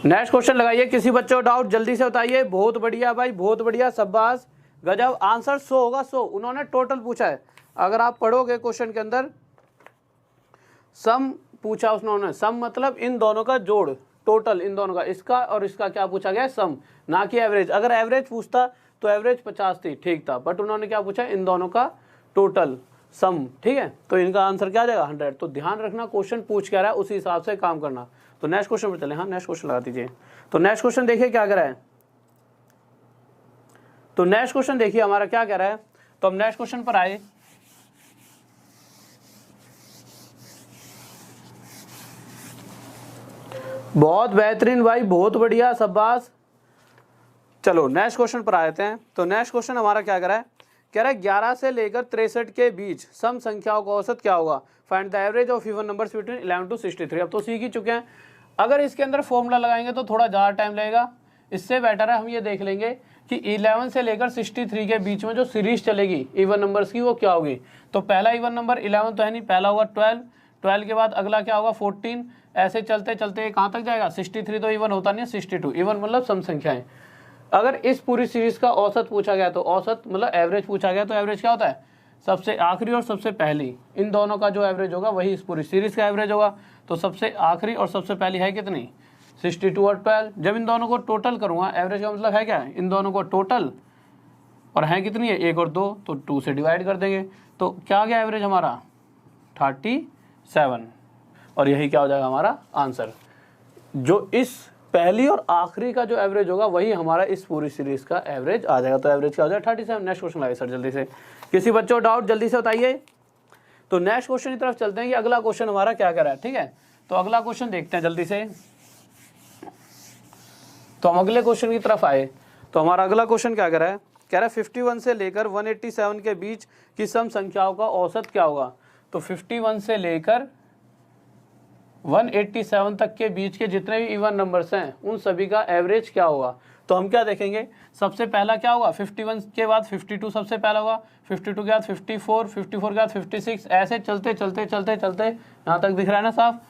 S1: नेक्स्ट क्वेश्चन लगाइए, किसी बच्चे को डाउट जल्दी से बताइए। बहुत बढ़िया भाई, बहुत बढ़िया, शाबाश, गजब। आंसर 100 होगा, 100। उन्होंने टोटल पूछा है। अगर आप पढ़ोगे क्वेश्चन के अंदर सम पूछा उन्होंने, सम मतलब इन दोनों का जोड़, टोटल इन दोनों का, इसका और इसका क्या पूछा गया सम, ना कि एवरेज। अगर एवरेज पूछता तो एवरेज 50 थी, ठीक था, बट उन्होंने क्या पूछा इन दोनों का टोटल सम, ठीक है। तो इनका आंसर क्या आ जाएगा 100। तो ध्यान रखना क्वेश्चन पूछ क्या रहा है उसी हिसाब से काम करना। तो नेक्स्ट क्वेश्चन पर चले। हाँ नेक्स्ट क्वेश्चन लगा दीजिए। तो नेक्स्ट क्वेश्चन देखिए क्या कह रहा है। तो नेक्स्ट क्वेश्चन देखिए हमारा क्या कह रहा है। तो हम नेक्स्ट क्वेश्चन पर आए। बहुत बेहतरीन भाई, बहुत बढ़िया, शाबाश। चलो नेक्स्ट क्वेश्चन पर आते हैं। तो नेक्स्ट क्वेश्चन हमारा क्या कह रहा है, कह रहा है 11 से लेकर 63 के बीच सम संख्याओं का औसत क्या होगा, find the average of even numbers between 11 to 63। अब तो सीख ही चुके हैं। अगर इसके अंदर फॉर्मूला लगाएंगे तो थोड़ा ज़्यादा टाइम लगेगा। इससे बेटर है हम ये देख लेंगे कि 11 से लेकर 63 के बीच में जो सीरीज चलेगी इवन नंबर्स की वो क्या होगी। तो पहला इवन नंबर 11 तो है नहीं, पहला होगा 12, 12 के बाद अगला क्या होगा 14, ऐसे चलते चलते कहाँ तक जाएगा 63। तो इवन होता नहीं है, 62 इवन मतलब सम संख्याएं। अगर इस पूरी सीरीज का औसत पूछा गया तो औसत मतलब एवरेज पूछा गया तो एवरेज क्या होता है, सबसे आखिरी और सबसे पहली, इन दोनों का जो एवरेज होगा वही इस पूरी सीरीज का एवरेज होगा। तो सबसे आखिरी और सबसे पहली है कितनी 62 और 12। जब इन दोनों को टोटल करूंगा, एवरेज का मतलब है क्या है, इन दोनों को टोटल, और है कितनी है 1 और 2, तो 2 से डिवाइड कर देंगे। तो क्या आ गया एवरेज हमारा 37। और यही क्या हो जाएगा हमारा आंसर। जो इस पहली और आखिरी का जो एवरेज होगा वही हमारा इस पूरी सीरीज का एवरेज आ जाएगा। तो एवरेज क्या हो जाएगा 37। नेक्स्ट क्वेश्चन लाइए सर जल्दी से। किसी बच्चों डाउट जल्दी से बताइए। तो नेक्स्ट क्वेश्चन की तरफ चलते हैं कि अगला क्वेश्चन हमारा क्या कर रहा है, ठीक है। तो अगला क्वेश्चन देखते हैं जल्दी से। तो हम अगले क्वेश्चन की तरफ आए। तो हमारा अगला क्वेश्चन क्या कर रहा है, कह रहा है 51 से लेकर 187 के बीच की सम संख्याओं का औसत क्या होगा। तो 51 से लेकर 187 तक के बीच के जितने भी इवन नंबर्स हैं उन सभी का एवरेज क्या होगा। तो हम क्या देखेंगे, सबसे पहला क्या होगा 51 के बाद 52 सबसे पहला होगा, 52 के बाद 54, 54 के बाद 56, ऐसे चलते चलते चलते चलते यहाँ तक दिख रहा है ना साफ।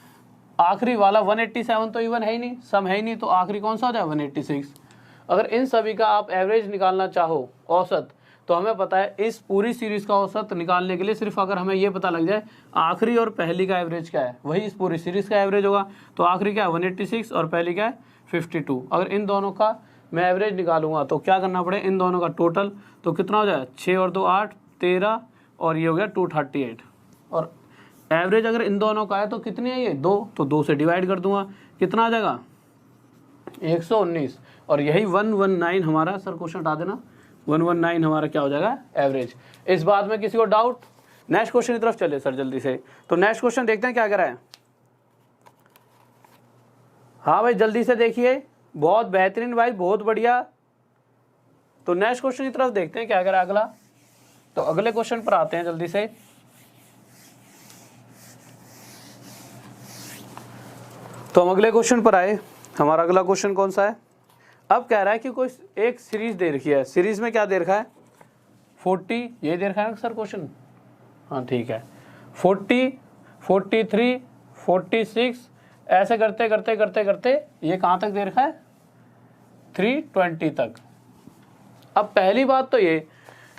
S1: आखिरी वाला 187 तो इवन है ही नहीं, सम है ही नहीं, तो आखिरी कौन सा हो जाए 186। अगर इन सभी का आप एवरेज निकालना चाहो औसत, तो हमें पता है इस पूरी सीरीज का औसत निकालने के लिए सिर्फ अगर हमें ये पता लग जाए आखिरी और पहली का एवरेज क्या है, वही इस पूरी सीरीज का एवरेज होगा। तो आखिरी क्या है 186 और पहली क्या है 52। अगर इन दोनों का मैं एवरेज निकालूंगा तो क्या करना पड़े, इन दोनों का टोटल, तो कितना हो जाए 6 और 2 8, 13 और ये हो गया 238। और एवरेज अगर इन दोनों का है तो कितनी है ये 2, तो 2 से डिवाइड कर दूंगा, कितना आ जाएगा 119। और यही 119 हमारा, सर क्वेश्चन हटा देना, 119 हमारा क्या हो जाएगा एवरेज। इस बात में किसी को डाउट। नेक्स्ट क्वेश्चन की तरफ चले सर जल्दी से। तो नेक्स्ट क्वेश्चन देखते हैं क्या कर रहा है। हाँ भाई जल्दी से देखिए, बहुत बेहतरीन भाई, बहुत बढ़िया। तो नेक्स्ट क्वेश्चन की तरफ देखते हैं क्या कर रहा है अगला। तो अगले क्वेश्चन पर आते हैं जल्दी से। तो हम अगले क्वेश्चन पर आए। हमारा अगला क्वेश्चन कौन सा है, अब कह रहा है कि कोई एक सीरीज दे रखी है, सीरीज में क्या दे रखा है 40, ये दे रखा है सर क्वेश्चन, हाँ ठीक है 40, 43, 46, ऐसे करते करते करते करते ये कहाँ तक दे रखा है 320 तक। अब पहली बात तो ये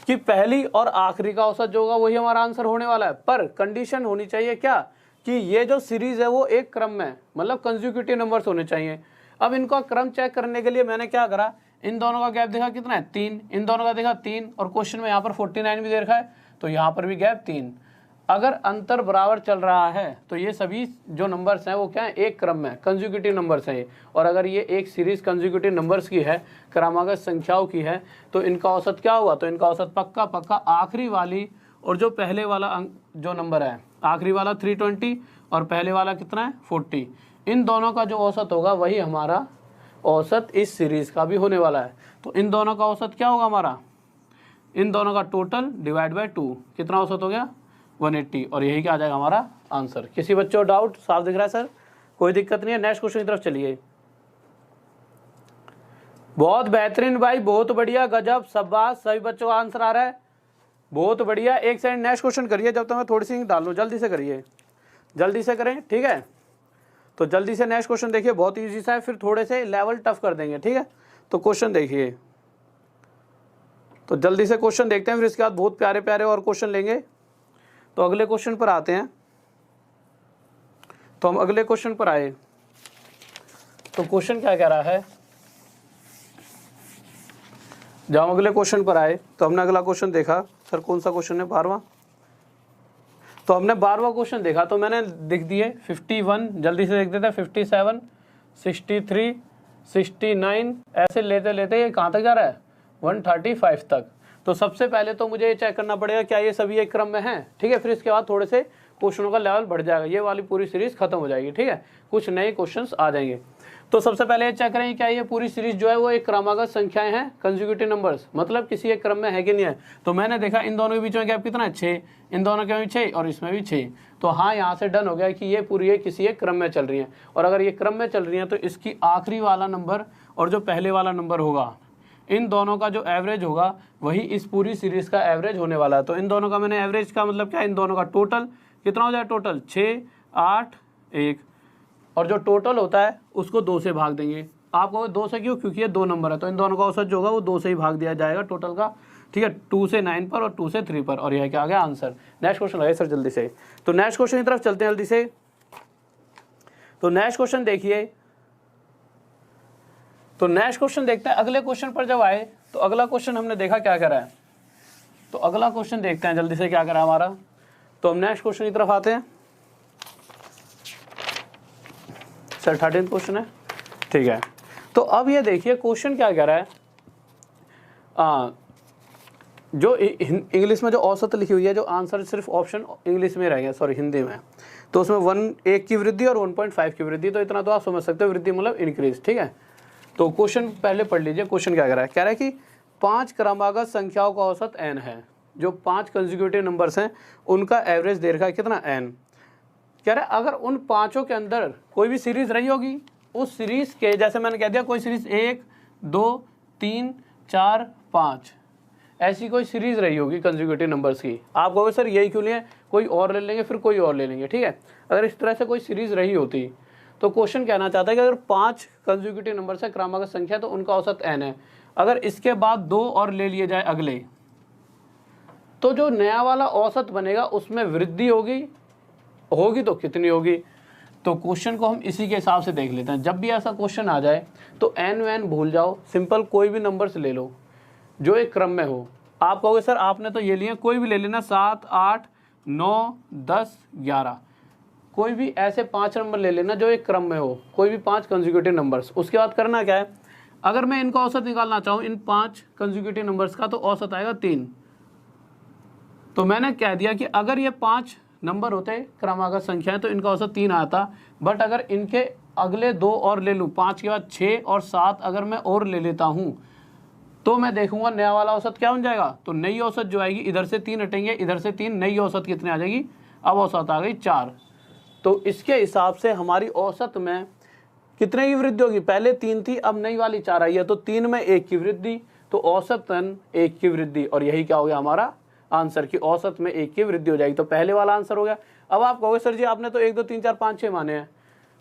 S1: कि पहली और आखिरी का औसत जो होगा वही हमारा आंसर होने वाला है, पर कंडीशन होनी चाहिए क्या कि ये जो सीरीज है वो एक क्रम में, मतलब कंसेक्यूटिव नंबर्स होने चाहिए। अब इनका क्रम चेक करने के लिए मैंने क्या करा, इन दोनों का गैप देखा कितना है 3, इन दोनों का देखा 3, और क्वेश्चन में यहाँ पर 49 भी दे रखा है तो यहाँ पर भी गैप 3। अगर अंतर बराबर चल रहा है तो ये सभी जो नंबर्स हैं वो क्या है एक क्रम में कंसेक्यूटिव नंबर्स हैं। और अगर ये एक सीरीज कंसेक्यूटिव नंबर्स की है, क्रमागत संख्याओं की है, तो इनका औसत क्या होगा, तो इनका औसत पक्का पक्का आखिरी वाली और जो पहले वाला जो नंबर है, आखिरी वाला 320 और पहले वाला कितना है 40, इन दोनों का जो औसत होगा वही हमारा औसत इस सीरीज का भी होने वाला है। तो इन दोनों का औसत क्या होगा हमारा, इन दोनों का टोटल डिवाइड बाय 2, कितना औसत हो गया 180। और यही क्या आ जाएगा हमारा आंसर। किसी बच्चों को डाउट, साफ दिख रहा है सर, कोई दिक्कत नहीं है। नेक्स्ट क्वेश्चन की तरफ चलिए। बहुत बेहतरीन भाई, बहुत बढ़िया, गजब, शाबाश, सभी बच्चों का आंसर आ रहा है, बहुत बढ़िया। एक सेकंड नेक्स्ट क्वेश्चन करिए जब तक मैं थोड़ी सी डाल लूँ, जल्दी से करिए, जल्दी से करें, ठीक है। तो जल्दी से नेक्स्ट क्वेश्चन देखिए, बहुत ईजी सा है, फिर थोड़े से लेवल टफ कर देंगे, ठीक है। तो क्वेश्चन देखिए, तो जल्दी से क्वेश्चन देखते हैं, फिर इसके बाद बहुत प्यारे प्यारे और क्वेश्चन लेंगे। तो अगले क्वेश्चन पर आते हैं। तो हम अगले क्वेश्चन पर आए। तो क्वेश्चन क्या कह रहा है, जब हम अगले क्वेश्चन पर आए तो हमने अगला क्वेश्चन देखा, सर कौन सा क्वेश्चन है 12वां, तो हमने 12वां क्वेश्चन देखा, तो मैंने लिख दिए 51, जल्दी से लिख देते हैं 57, 63, 69, ऐसे लेते लेते ये कहाँ तक जा रहा है 135 तक। तो सबसे पहले तो मुझे ये चेक करना पड़ेगा क्या ये सभी एक क्रम में हैं, ठीक है। फिर इसके बाद थोड़े से क्वेश्चनों का लेवल बढ़ जाएगा, ये वाली पूरी सीरीज खत्म हो जाएगी, ठीक है, कुछ नए क्वेश्चंस आ जाएंगे। तो सबसे पहले ये चेक करें क्या ये पूरी सीरीज जो है वो एक क्रमागत संख्याएं हैं, कंसेक्यूटिव नंबर्स, मतलब किसी एक क्रम में है कि नहीं है। तो मैंने देखा इन दोनों के बीच में गैप कितना है 6, इन दोनों के भी 6 और इसमें भी 6। तो हाँ, यहाँ से डन हो गया कि ये पूरी एक किसी एक क्रम में चल रही है। और अगर ये क्रम में चल रही है तो इसकी आखिरी वाला नंबर और जो पहले वाला नंबर होगा, इन दोनों का जो एवरेज होगा वही इस पूरी सीरीज का एवरेज होने वाला है। तो इन दोनों का मैंने एवरेज का मतलब क्या, इन दोनों का टोटल कितना हो जाए, टोटल 6, 8, 1, और जो टोटल होता है उसको 2 से भाग देंगे। आपको 2 से क्यों, क्योंकि ये 2 नंबर है, तो इन दोनों का औसत जो होगा वो 2 से ही भाग दिया जाएगा टोटल का, ठीक है। 2 से 9 पर और 2 से 3 पर, और यह क्या आ गया आंसर। नेक्स्ट क्वेश्चन लगाइए सर जल्दी से। तो नेक्स्ट क्वेश्चन की तरफ चलते हैं जल्दी से। तो नेक्स्ट क्वेश्चन देखिए, तो नेक्स्ट क्वेश्चन देखते हैं। अगले क्वेश्चन पर जब आए तो अगला क्वेश्चन हमने देखा क्या करा है, तो अगला क्वेश्चन देखते हैं जल्दी से क्या करा हमारा। तो हम नेक्स्ट क्वेश्चन की तरफ आते हैं। सर 13 क्वेश्चन है, ठीक है। तो अब ये देखिए क्वेश्चन क्या कह रहा है, जो इंग्लिश में जो औसत लिखी हुई है, जो आंसर सिर्फ ऑप्शन इंग्लिश में रह गया, सॉरी हिंदी में, तो उसमें 1 की वृद्धि और 1.5 की वृद्धि, तो इतना तो आप समझ सकते हो, वृद्धि मतलब इंक्रीज, ठीक है। तो क्वेश्चन पहले पढ़ लीजिए, क्वेश्चन क्या कह रहा है, कह रहा है कि 5 क्रमागत संख्याओं का औसत n है, जो 5 कंसेक्यूटिव नंबर्स हैं उनका एवरेज दे रखा है कितना n। कह रहा है अगर उन पांचों के अंदर कोई भी सीरीज रही होगी, उस सीरीज के, जैसे मैंने कह दिया कोई सीरीज 1, 2, 3, 4, 5, ऐसी कोई सीरीज रही होगी कंसेक्यूटिव नंबर्स की। आप कहोगे सर यही क्यों लिए, कोई और ले लेंगे, फिर कोई और ले लेंगे, ठीक है। अगर इस तरह से कोई सीरीज रही होती तो क्वेश्चन कहना चाहता है कि अगर 5 कंसेक्यूटिव नंबर है क्रमागत संख्या, तो उनका औसत n है। अगर इसके बाद 2 और ले लिए जाए अगले, तो जो नया वाला औसत बनेगा उसमें वृद्धि होगी तो कितनी होगी। तो क्वेश्चन को हम इसी के हिसाब से देख लेते हैं। जब भी ऐसा क्वेश्चन आ जाए तो n वैन भूल जाओ, सिंपल कोई भी नंबर्स ले लो जो एक क्रम में हो। आप कहोगे सर आपने तो ये लिए, कोई भी ले लेना, 7, 8, 9, 10, 11, कोई भी ऐसे 5 नंबर ले लेना जो एक क्रम में हो, कोई भी 5 कंसेक्यूटिव नंबर्स। उसके बाद करना क्या है, अगर मैं इनका औसत निकालना चाहूँ इन 5 कंसेक्यूटिव नंबर्स का, तो औसत आएगा 3। तो मैंने कह दिया कि अगर ये 5 नंबर होते क्रमागत संख्याएं तो इनका औसत 3 आता, बट अगर इनके अगले 2 और ले लूँ, 5 के बाद 6 और 7 अगर मैं और ले लेता हूँ, तो मैं देखूंगा नया वाला औसत क्या बन जाएगा। तो नई औसत जो आएगी, इधर से 3 हटेंगे, इधर से 3, नई औसत कितनी आ जाएगी, अब औसत आ गई 4। तो इसके हिसाब से हमारी औसत में कितने की वृद्धि होगी, पहले 3 थी, अब नई वाली 4 आई है, तो 3 में 1 की वृद्धि, तो औसतन 1 की वृद्धि, और यही क्या हो गया हमारा आंसर की औसत में 1 की वृद्धि हो जाएगी। तो पहले वाला आंसर हो गया। अब आप कहोगे सर जी आपने तो 1, 2, 3, 4, 5, 6 माने हैं,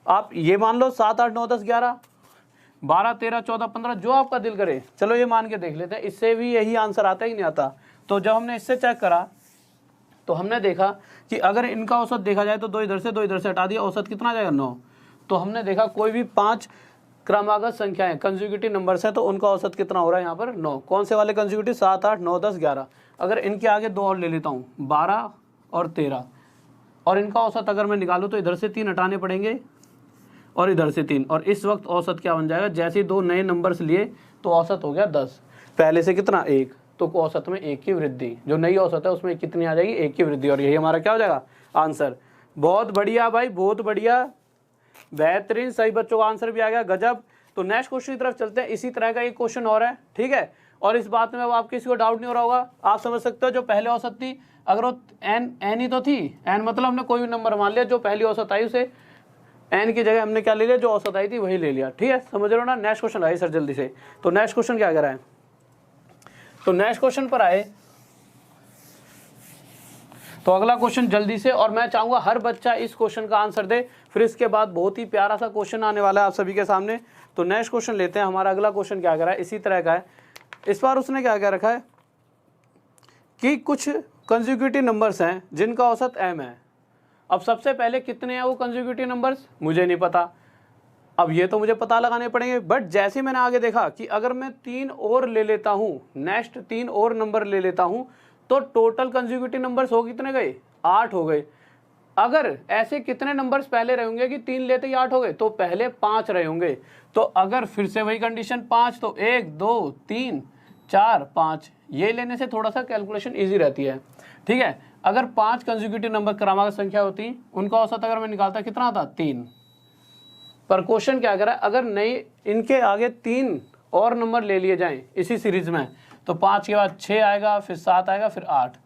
S1: आप ये मान लो 7, 8, 9, 10, 11, 12, 13, 14, 15, जो आपका दिल करे, चलो ये मान के देख लेते हैं, इससे भी यही आंसर आता है कि नहीं आता। तो जब हमने इससे चेक करा तो हमने देखा कि अगर इनका औसत देखा जाए तो 2 इधर से हटा दिया, औसत कितना आ जाएगा 9। तो हमने देखा कोई भी 5 क्रमागत संख्याएं कंसेक्यूटिव नंबर्स हैं तो उनका औसत कितना हो रहा है यहाँ पर 9। कौन से वाले कंसेक्यूटिव, 7, 8, 9, 10, 11। अगर इनके आगे 2 और ले लेता हूँ, 12 और 13, और इनका औसत अगर मैं निकालूँ तो इधर से 3 हटाने पड़ेंगे और इधर से 3, और इस वक्त औसत क्या बन जाएगा, जैसे ही 2 नए नंबर्स लिए तो औसत हो गया 10, पहले से कितना 1, तो औसत में 1 की वृद्धि, जो नई औसत है उसमें कितनी आ जाएगी, 1 की वृद्धि, और यही हमारा क्या हो जाएगा आंसर। बहुत बढ़िया भाई, बहुत बढ़िया, बेहतरीन, सही बच्चों का आंसर भी आ गया, गजब। तो नेक्स्ट क्वेश्चन की तरफ चलते हैं। इसी तरह का एक क्वेश्चन और है, ठीक है, और इस बात में अब आप किसी को डाउट नहीं हो रहा होगा, आप समझ सकते हो। जो पहले औसत थी, अगर वो n ही तो थी, n मतलब हमने कोई भी नंबर मान लिया, जो पहली औसत आई उसे n की जगह हमने क्या ले लिया, जो औसत आई थी वही ले लिया, ठीक है, समझ रहे हो ना। नेक्स्ट क्वेश्चन आइए सर जल्दी से। तो नेक्स्ट क्वेश्चन क्या कह रहा है, तो नेक्स्ट क्वेश्चन पर आए तो अगला क्वेश्चन जल्दी से, और मैं चाहूंगा हर बच्चा इस क्वेश्चन का आंसर दे, फिर इसके बाद बहुत ही प्यारा सा क्वेश्चन आने वाला है आप सभी के सामने। तो नेक्स्ट क्वेश्चन लेते हैं। हमारा अगला क्वेश्चन क्या कर रहा है, इसी तरह का है। इस बार उसने क्या क्या रखा है कि कुछ कंसेक्यूटिव नंबर्स हैं जिनका औसत m है। अब सबसे पहले कितने हैं वो कंसेक्यूटिव नंबर्स, मुझे नहीं पता, अब ये तो मुझे पता लगाने पड़ेंगे। बट जैसे मैंने आगे देखा कि अगर मैं 3 और ले लेता हूँ, नेक्स्ट 3 और नंबर ले लेता हूँ, तो टोटल कंसेक्यूटिव नंबर्स हो कितने गए, 8 हो गए। अगर ऐसे कितने नंबर्स पहले रहे होंगे कि 3 लेते ही 8 हो गए, तो पहले 5 रहे होंगे। तो अगर फिर से वही कंडीशन 5, तो 1 2 3 4 5, ये लेने से थोड़ा सा कैलकुलेशन इजी रहती है। ठीक है, अगर 5 कंसेक्यूटिव नंबर क्रमागत संख्या होती, उनका औसत अगर मैं निकालता कितना था 3, पर क्वेश्चन क्या करा, अगर नहीं इनके आगे 3 और नंबर ले लिए जाएं इसी सीरीज में, तो 5 के बाद 6 आएगा, फिर 7 आएगा, फिर 8।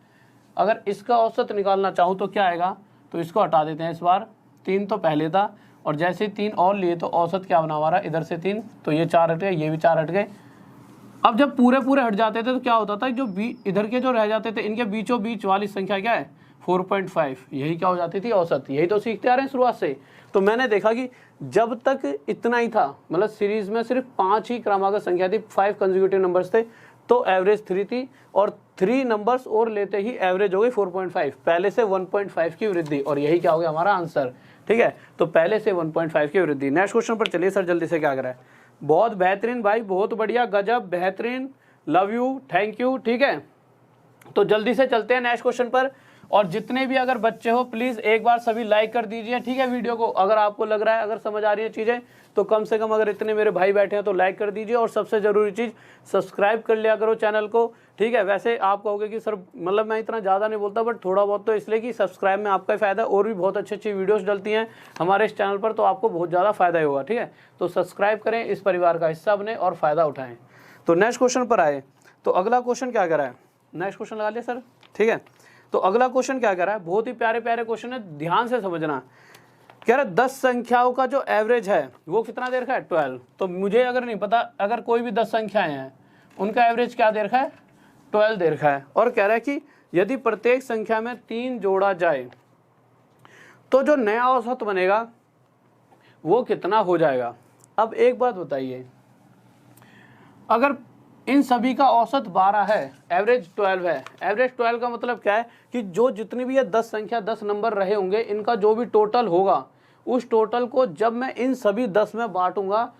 S1: अगर इसका औसत निकालना चाहूँ तो क्या आएगा, तो इसको हटा देते हैं। इस बार 3 तो पहले था, और जैसे 3 और लिए तो औसत क्या बना हमारा, इधर से 3, तो ये 4 हट गए, ये भी 4 हट गए। अब जब पूरे पूरे हट जाते थे तो क्या होता था, जो इधर के जो रह जाते थे, इनके बीचों बीच वाली संख्या क्या है 4.5, यही क्या हो जाती थी औसत। यही तो सीखते आ रहे हैं शुरुआत से। तो मैंने देखा कि जब तक इतना ही था, मतलब सीरीज में सिर्फ 5 ही क्रमागत संख्या थी, 5 कंसेक्यूटिव नंबर्स थे, तो एवरेज 3 थी, और 3 नंबर्स और लेते ही एवरेज हो गई 4.5, पहले से 1.5 की वृद्धि, और यही क्या हो गया हमारा आंसर। ठीक है, तो पहले से 1.5 की वृद्धि। नेक्स्ट क्वेश्चन पर चलिए सर, जल्दी से क्या करा है। बहुत बेहतरीन भाई, बहुत बढ़िया, गजब, बेहतरीन, लव यू, थैंक यू। ठीक है, तो जल्दी से चलते हैं नेक्स्ट क्वेश्चन पर। और जितने भी अगर बच्चे हो प्लीज एक बार सभी लाइक कर दीजिए। ठीक है, वीडियो को अगर आपको लग रहा है, अगर समझ आ रही है चीजें, तो कम से कम अगर इतने मेरे भाई बैठे हैं तो लाइक कर दीजिए, और सबसे जरूरी चीज सब्सक्राइब कर लिया करो चैनल को। ठीक है, वैसे आप कहोगे कि सर मतलब मैं इतना ज्यादा नहीं बोलता, बट थोड़ा बहुत तो इसलिए कि सब्सक्राइब में आपका फायदा, और भी बहुत अच्छी अच्छी वीडियोस डलती हैं हमारे इस चैनल पर, तो आपको बहुत ज्यादा फायदा ही होगा। ठीक है, तो सब्सक्राइब करें, इस परिवार का हिस्सा बने और फायदा उठाएं। तो नेक्स्ट क्वेश्चन पर आए, तो अगला क्वेश्चन क्या करा है, नेक्स्ट क्वेश्चन लगा लिया सर। ठीक है, तो अगला क्वेश्चन क्या कर रहा है, बहुत ही प्यारे प्यारे क्वेश्चन है, ध्यान से समझना। कह रहा है 10 संख्याओं का जो एवरेज है वो कितना दे रखा है 12। तो मुझे अगर नहीं पता, अगर कोई भी 10 संख्याएं हैं उनका एवरेज क्या दे रखा है 12 दे रखा है। और कह रहा है कि यदि प्रत्येक संख्या में 3 जोड़ा जाए तो जो नया औसत बनेगा वो कितना हो जाएगा। अब एक बात बताइए, अगर इन सभी का औसत 12 है, एवरेज 12 है, एवरेज 12 का मतलब क्या है कि जो जितनी भी ये 10 संख्या 10 नंबर रहे होंगे, इनका जो भी टोटल होगा, उस टोटल को जब मैं इन सभी 10 में बांटूंगा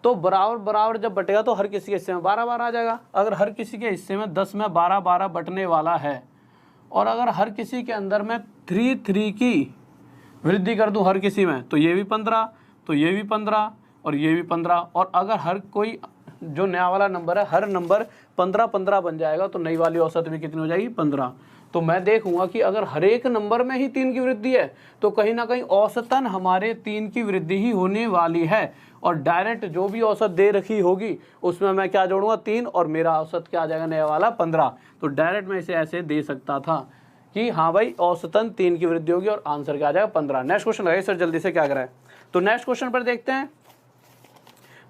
S1: तो बराबर बराबर जब बटेगा तो हर किसी के हिस्से में 12 12 आ जाएगा। अगर हर किसी के हिस्से में 10 में 12 12 बटने वाला है, और अगर हर किसी के अंदर में 3 3 की वृद्धि कर दूं हर किसी में, तो ये भी 15, तो ये भी 15, और ये भी 15, और अगर हर कोई जो नया वाला नंबर है हर नंबर 15 15 बन जाएगा, तो नई वाली औसत भी कितनी हो जाएगी 15। तो मैं देखूंगा कि अगर हर एक नंबर में ही 3 की वृद्धि है, तो कहीं ना कहीं औसतन हमारे 3 की वृद्धि ही होने वाली है, और डायरेक्ट जो भी औसत दे रखी होगी उसमें मैं क्या जोड़ूंगा 3, और मेरा औसत क्या आ जाएगा नया वाला 15। तो डायरेक्ट मैं इसे ऐसे दे सकता था कि हाँ भाई औसतन 3 की वृद्धि होगी, और आंसर क्या आ जाएगा 15। नेक्स्ट क्वेश्चन लगाइए सर, जल्दी से क्या कराए। तो नेक्स्ट क्वेश्चन पर देखते हैं।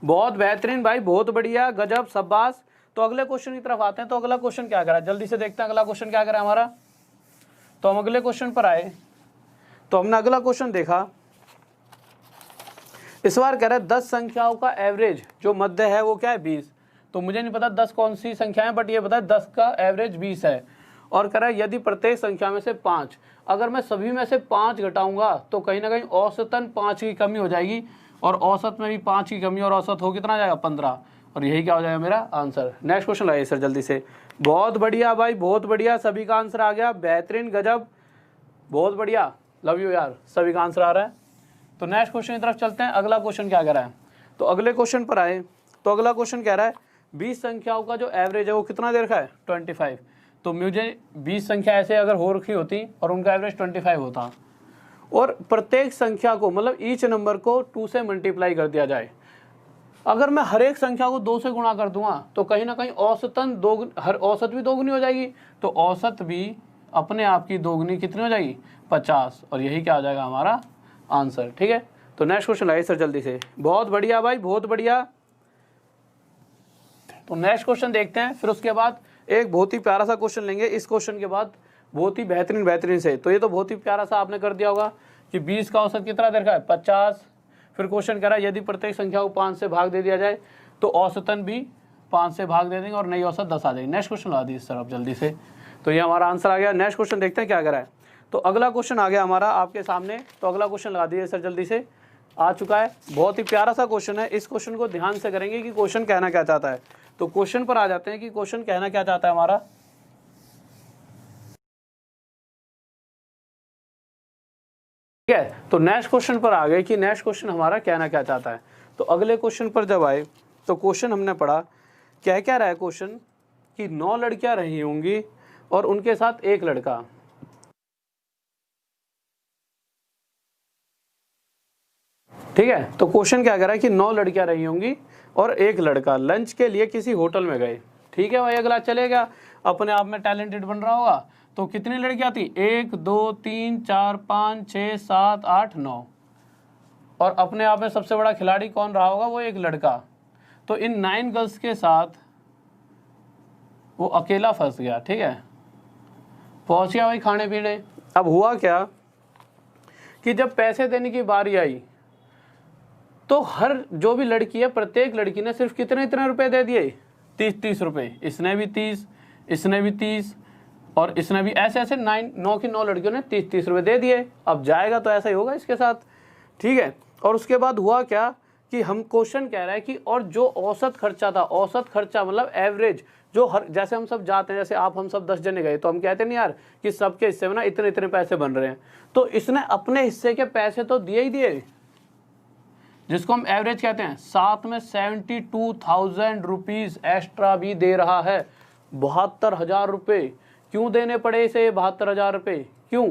S1: बहुत बेहतरीन भाई, बहुत बढ़िया, गजब, शाबाश। तो अगले क्वेश्चन की तरफ आते हैं। तो अगला क्वेश्चन क्या करा, जल्दी से देखते हैं अगला क्वेश्चन क्या करा हमारा। तो हम अगले क्वेश्चन पर आए, तो हमने अगला क्वेश्चन देखा, इस बार कह रहा है 10 संख्याओं का एवरेज जो मध्य है वो क्या है 20। तो मुझे नहीं पता 10 कौन सी संख्या है, बट ये पता है 10 का एवरेज 20 है। और कह रहा है यदि प्रत्येक संख्या में से 5, अगर मैं सभी में से 5 घटाऊंगा तो कहीं ना कहीं औसतन 5 की कमी हो जाएगी, और औसत में भी 5 की कमी, और औसत हो कितना जाएगा 15, और यही क्या हो जाएगा मेरा आंसर। नेक्स्ट क्वेश्चन लगाइए सर जल्दी से। बहुत बढ़िया भाई, बहुत बढ़िया, सभी का आंसर आ गया, बेहतरीन, गजब, बहुत बढ़िया, लव यू यार, सभी का आंसर आ रहा है। तो नेक्स्ट क्वेश्चन की तरफ चलते हैं। अगला क्वेश्चन क्या कह रहा है, तो अगले क्वेश्चन पर आए, तो अगला क्वेश्चन कह रहा है 20 संख्याओं का जो एवरेज है वो कितना दे रखा है 25। तो मुझे 20 संख्या ऐसे अगर हो रखी होती और उनका एवरेज 25 होता, और प्रत्येक संख्या को मतलब ईच नंबर को 2 से मल्टीप्लाई कर दिया जाए, अगर मैं हर एक संख्या को 2 से गुणा कर दूंगा तो कहीं ना कहीं औसतन हर औसत भी दोगुनी हो जाएगी, तो औसत भी अपने आप की दोगुनी कितनी हो जाएगी 50, और यही क्या आ जाएगा हमारा आंसर। ठीक है, तो नेक्स्ट क्वेश्चन लाइए सर जल्दी से। बहुत बढ़िया भाई, बहुत बढ़िया। तो नेक्स्ट क्वेश्चन देखते हैं, फिर उसके बाद एक बहुत ही प्यारा सा क्वेश्चन लेंगे इस क्वेश्चन के बाद, बहुत ही बेहतरीन से। तो ये तो बहुत ही प्यारा सा आपने कर दिया होगा कि 20 का औसत कितना दे रखा है 50। फिर क्वेश्चन कह रहा है यदि प्रत्येक संख्या को 5 से भाग दे दिया जाए तो औसतन भी 5 से भाग दे देंगे, और नई औसत 10 आ जाएगी। नेक्स्ट क्वेश्चन ला दीजिए सर आप जल्दी से। तो ये हमारा आंसर आ गया। नेक्स्ट क्वेश्चन देखते हैं क्या करा है। तो अगला क्वेश्चन आ गया हमारा आपके सामने। तो अगला क्वेश्चन लगा दीजिए सर जल्दी से, आ चुका है। बहुत ही प्यारा सा क्वेश्चन है, इस क्वेश्चन को ध्यान से करेंगे कि क्वेश्चन कहना क्या चाहता है। तो क्वेश्चन पर आ जाते हैं कि क्वेश्चन कहना क्या चाहता है हमारा। ठीक है। तो नेक्स्ट क्वेश्चन पर आ गए कि नेक्स्ट क्वेश्चन हमारा कहना क्या चाहता है। तो अगले क्वेश्चन पर जब आए तो क्वेश्चन हमने पढ़ा क्या रहा है क्वेश्चन कि 9 लड़कियां रही होंगी और उनके साथ एक लड़का। ठीक है। तो क्वेश्चन क्या कह रहा है कि 9 लड़कियां रही होंगी और एक लड़का लंच के लिए किसी होटल में गए। ठीक है भाई, अगला चलेगा, अपने आप में टैलेंटेड बन रहा होगा। तो कितनी लड़कियां थी, 1 2 3 4 5 6 7 8 9, और अपने आप में सबसे बड़ा खिलाड़ी कौन रहा होगा, वो एक लड़का। तो इन 9 गर्ल्स के साथ वो अकेला फंस गया। ठीक है, पहुंच गया भाई खाने पीने। अब हुआ क्या कि जब पैसे देने की बारी आई तो हर जो भी लड़की है, प्रत्येक लड़की ने सिर्फ कितने इतने रुपए दे दिए, 30 रुपए। इसने भी 30, इसने भी 30, और इसने भी, ऐसे ऐसे 9 की 9 लड़कियों ने 30 रुपए दे दिए। अब जाएगा तो ऐसा ही होगा इसके साथ। ठीक है। और उसके बाद हुआ क्या कि हम क्वेश्चन कह रहा है कि और जो औसत खर्चा था, औसत खर्चा मतलब एवरेज, जो हर, जैसे हम सब जाते हैं, जैसे आप हम सब 10 जने गए तो हम कहते नहीं यार कि सबके हिस्से में ना इतने इतने पैसे बन रहे हैं। तो इसने अपने हिस्से के पैसे तो दिए ही दिए, जिसको हम एवरेज कहते हैं। साथ में 72,000 रुपीज एक्स्ट्रा भी दे रहा है। 72,000 रुपये क्यों देने पड़े इसे, 72,000 रुपये क्यों,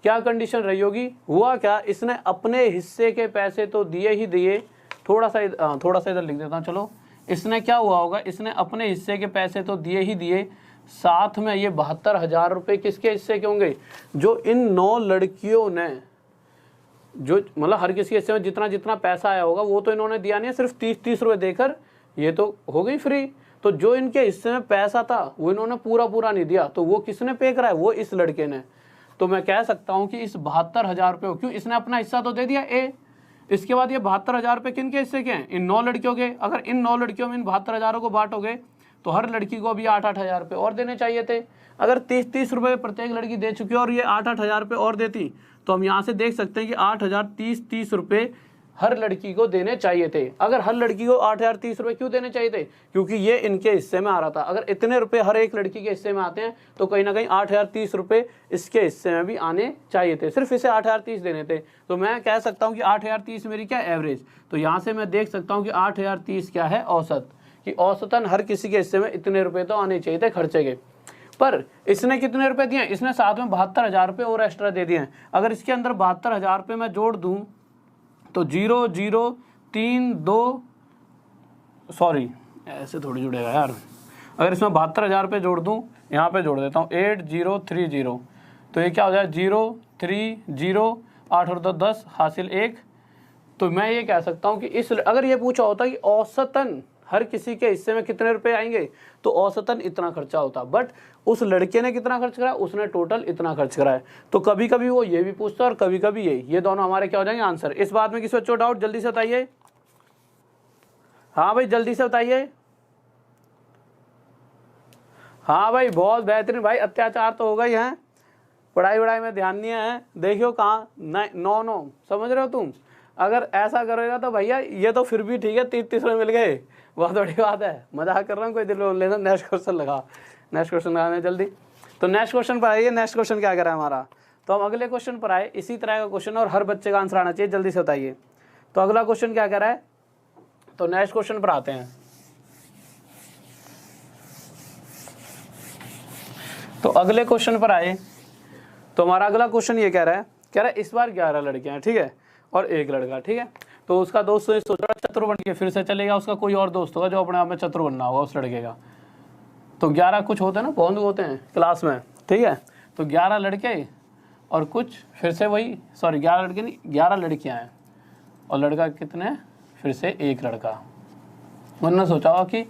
S1: क्या कंडीशन रही होगी। हुआ क्या, इसने अपने हिस्से के पैसे तो दिए ही दिए। थोड़ा सा इधर लिख देता हूँ, चलो। इसने क्या हुआ होगा, इसने अपने हिस्से के पैसे तो दिए ही दिए, साथ में ये 72,000 रुपये किसके हिस्से के होंगे, जो इन 9 लड़कियों ने, जो मतलब हर किसी हिस्से में जितना जितना पैसा आया होगा वो तो इन्होंने दिया नहीं है, सिर्फ 30 रुपये देकर ये तो हो गई फ्री। तो जो इनके हिस्से में पैसा था वो इन्होंने पूरा नहीं दिया, तो वो किसने पे करा है, वो इस लड़के ने। तो मैं कह सकता हूं कि इस 72,000 रुपये, क्यों, इसने अपना हिस्सा तो दे दिया ए। इसके बाद ये 72,000 रुपये किन के हिस्से के हैं, इन 9 लड़कियों के। अगर इन 9 लड़कियों में इन 72,000 को बांटोगे तो हर लड़की को अभी 8,000 रुपये और देने चाहिए थे। अगर 30 रुपये प्रत्येक लड़की दे चुकी है और ये 8,000 रुपये और देती, तो हम यहाँ से देख सकते हैं कि 8,000 30 रुपये हर लड़की को देने चाहिए थे। अगर हर लड़की को 8,000 30 रुपये क्यों देने चाहिए थे, क्योंकि ये इनके हिस्से में आ रहा था। अगर इतने रुपए हर एक लड़की के हिस्से में आते हैं तो कहीं ना कहीं 8,000 30 रुपये इसके हिस्से में भी आने चाहिए थे, सिर्फ इसे 8,000 30 देने थे। तो मैं कह सकता हूँ कि 8,000 30 मेरी क्या एवरेज। तो यहाँ से मैं देख सकता हूँ कि 8,000 30 क्या है, औसत, कि औसतन हर किसी के हिस्से में इतने रुपये तो आने चाहिए थे खर्चे के। पर इसने कितने रुपए दिए, इसने साथ में 72,000 रुपये और एक्स्ट्रा दे दिए हैं। अगर इसके अंदर 72,000 रुपये मैं जोड़ दूं तो 0 0 3 2, सॉरी ऐसे थोड़ी जुड़ेगा यार। अगर इसमें 72,000 रुपये जोड़ दूं, यहाँ पे जोड़ देता हूँ 8030, तो ये क्या हो जाए 0 3 0, 8 और 2 10 हासिल 1। तो मैं ये कह सकता हूँ कि इस, अगर ये पूछा होता कि औसतन हर किसी के हिस्से में कितने रुपए आएंगे तो औसतन इतना खर्चा होता, बट उस लड़के ने कितना खर्च करा, उसने टोटल इतना खर्च करा है। तो कभी कभी वो ये भी पूछता है और कभी कभी ये दोनों हमारे क्या हो जाएंगे आंसर। इस बात में किसी बच्चों डाउट, जल्दी से बताइए। हाँ भाई जल्दी से बताइए। हाँ भाई बहुत बेहतरीन भाई, अत्याचार तो हो गई है, पढ़ाई वढ़ाई में ध्यान नहीं है। देखियो कहाँ 9 समझ रहे हो तुम। अगर ऐसा करेगा तो भैया ये तो फिर भी ठीक है, 30 मिल गए, बहुत बड़ी बात है। मजाक कर रहा हूँ, कोई दिल में लेना। नेक्स्ट क्वेश्चन लगा, नेक्स्ट क्वेश्चन लगाने जल्दी। तो नेक्स्ट क्वेश्चन पर आइए, नेक्स्ट क्वेश्चन क्या करा है हमारा। तो हम अगले क्वेश्चन पर आए, इसी तरह का क्वेश्चन और हर बच्चे का आंसर आना चाहिए, जल्दी से बताइए। तो अगला क्वेश्चन क्या कह रहा है, तो नेक्स्ट क्वेश्चन पर आते हैं। तो अगले क्वेश्चन पर आए तो हमारा अगला क्वेश्चन ये कह रहा है इस बार 11 लड़कियां हैं, ठीक है, और एक लड़का, ठीक है। तो उसका दोस्त सोच रहा है चतुर बन के फिर से चलेगा, उसका कोई और दोस्त होगा जो अपने आप में चतुर बनना होगा उस लड़के का। तो 11 कुछ होते हैं ना, बॉन्ड होते हैं क्लास में, ठीक है। तो 11 लड़के और कुछ फिर से वही, सॉरी 11 लड़के नहीं 11 लड़कियां हैं और लड़का कितने, फिर से एक लड़का। उन्होंने सोचा हुआ कि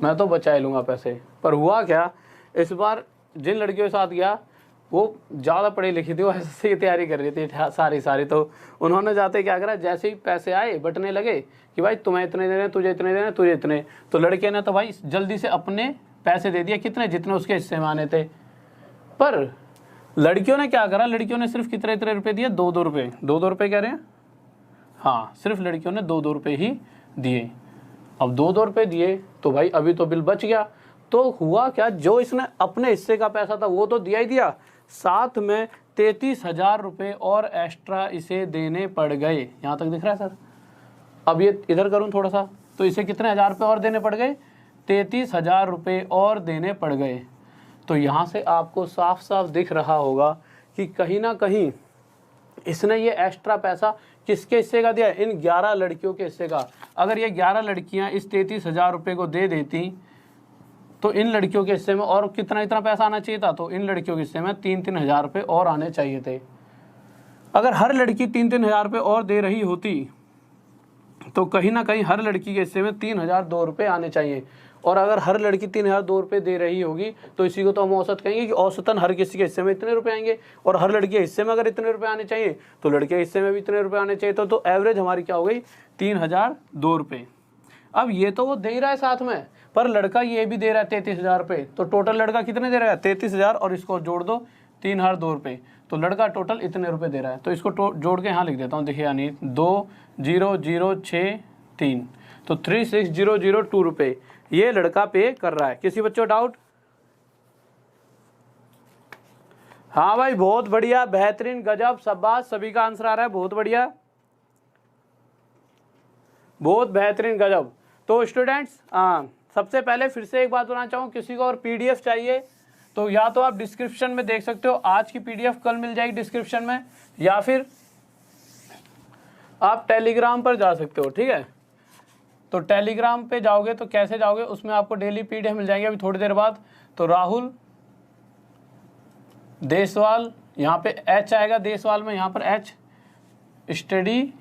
S1: मैं तो बचा ही लूँगा पैसे, पर हुआ क्या, इस बार जिन लड़कियों के साथ गया वो ज़्यादा पढ़ी लिखी थी, वो ऐसे ही तैयारी कर रही थी सारी। तो उन्होंने जाते क्या करा, जैसे ही पैसे आए बटने लगे कि भाई तुम्हें इतने देने, तुझे इतने देने, तुझे इतने। तो लड़के ने तो भाई जल्दी से अपने पैसे दे दिए, कितने, जितने उसके हिस्से में आने थे। पर लड़कियों ने क्या करा, लड़कियों ने सिर्फ कितने रुपये दिए, 2 रुपये, 2 रुपये कह रहे हैं, हाँ सिर्फ लड़कियों ने 2 रुपये ही दिए। अब 2 रुपये दिए तो भाई अभी तो बिल बच गया। तो हुआ क्या, जो इसने अपने हिस्से का पैसा था वो तो दिया ही दिया, साथ में 33,000 रुपये और एक्स्ट्रा इसे देने पड़ गए। यहाँ तक दिख रहा है सर? अब ये इधर करूँ थोड़ा सा, तो इसे कितने हज़ार रुपये और देने पड़ गए? 33,000 रुपये और देने पड़ गए। तो यहाँ से आपको साफ साफ दिख रहा होगा कि कहीं ना कहीं इसने ये एक्स्ट्रा पैसा किसके हिस्से का दिया? इन 11 लड़कियों के हिस्से का। अगर ये 11 लड़कियाँ इस 33,000 रुपये को दे देती तो इन लड़कियों के हिस्से में और कितना इतना पैसा आना चाहिए था? तो इन लड़कियों के हिस्से में 3-3 हज़ार रुपये और आने चाहिए थे। अगर हर लड़की 3-3 हज़ार रुपये और दे रही होती तो कहीं ना कहीं हर लड़की के हिस्से में 3,002 रुपये आने चाहिए। और अगर हर लड़की 3,002 रुपये दे रही होगी तो इसी को तो हम औसत कहेंगे कि औसतन हर किसी के हिस्से में इतने रुपए आएंगे। और हर लड़की के हिस्से में अगर इतने रुपए आने चाहिए तो लड़के के हिस्से में भी इतने रुपए आने चाहिए। तो एवरेज हमारी क्या हो गई? 3,002 रुपये। अब ये तो वो दे ही रहा है साथ में, पर लड़का ये भी दे रहा है 33,000 रुपये। तो टोटल लड़का कितने दे रहा है? 33,000 और इसको जोड़ दो 3,002 रुपये। तो लड़का टोटल इतने रुपए दे रहा है। तो इसको जोड़ के यहाँ लिख देता हूँ, देखिए यानी 2,0,063 तो 36,002 रुपये ये लड़का पे कर रहा है। किसी बच्चों डाउट? हाँ भाई बहुत बढ़िया, बेहतरीन, गजब, शाबाश, सभी का आंसर आ रहा है, बहुत बढ़िया, बहुत बेहतरीन, गजब। तो स्टूडेंट्स सबसे पहले फिर से एक बात बताना चाहूँ, किसी को और पीडीएफ चाहिए तो या तो आप डिस्क्रिप्शन में देख सकते हो, आज की पीडीएफ कल मिल जाएगी डिस्क्रिप्शन में, या फिर आप टेलीग्राम पर जा सकते हो। ठीक है, तो टेलीग्राम पे जाओगे तो कैसे जाओगे, उसमें आपको डेली पीडीएफ मिल जाएंगे अभी थोड़ी देर बाद। तो राहुल देसवाल, यहाँ पे एच आएगा देसवाल में, यहाँ पर एच, स्टडी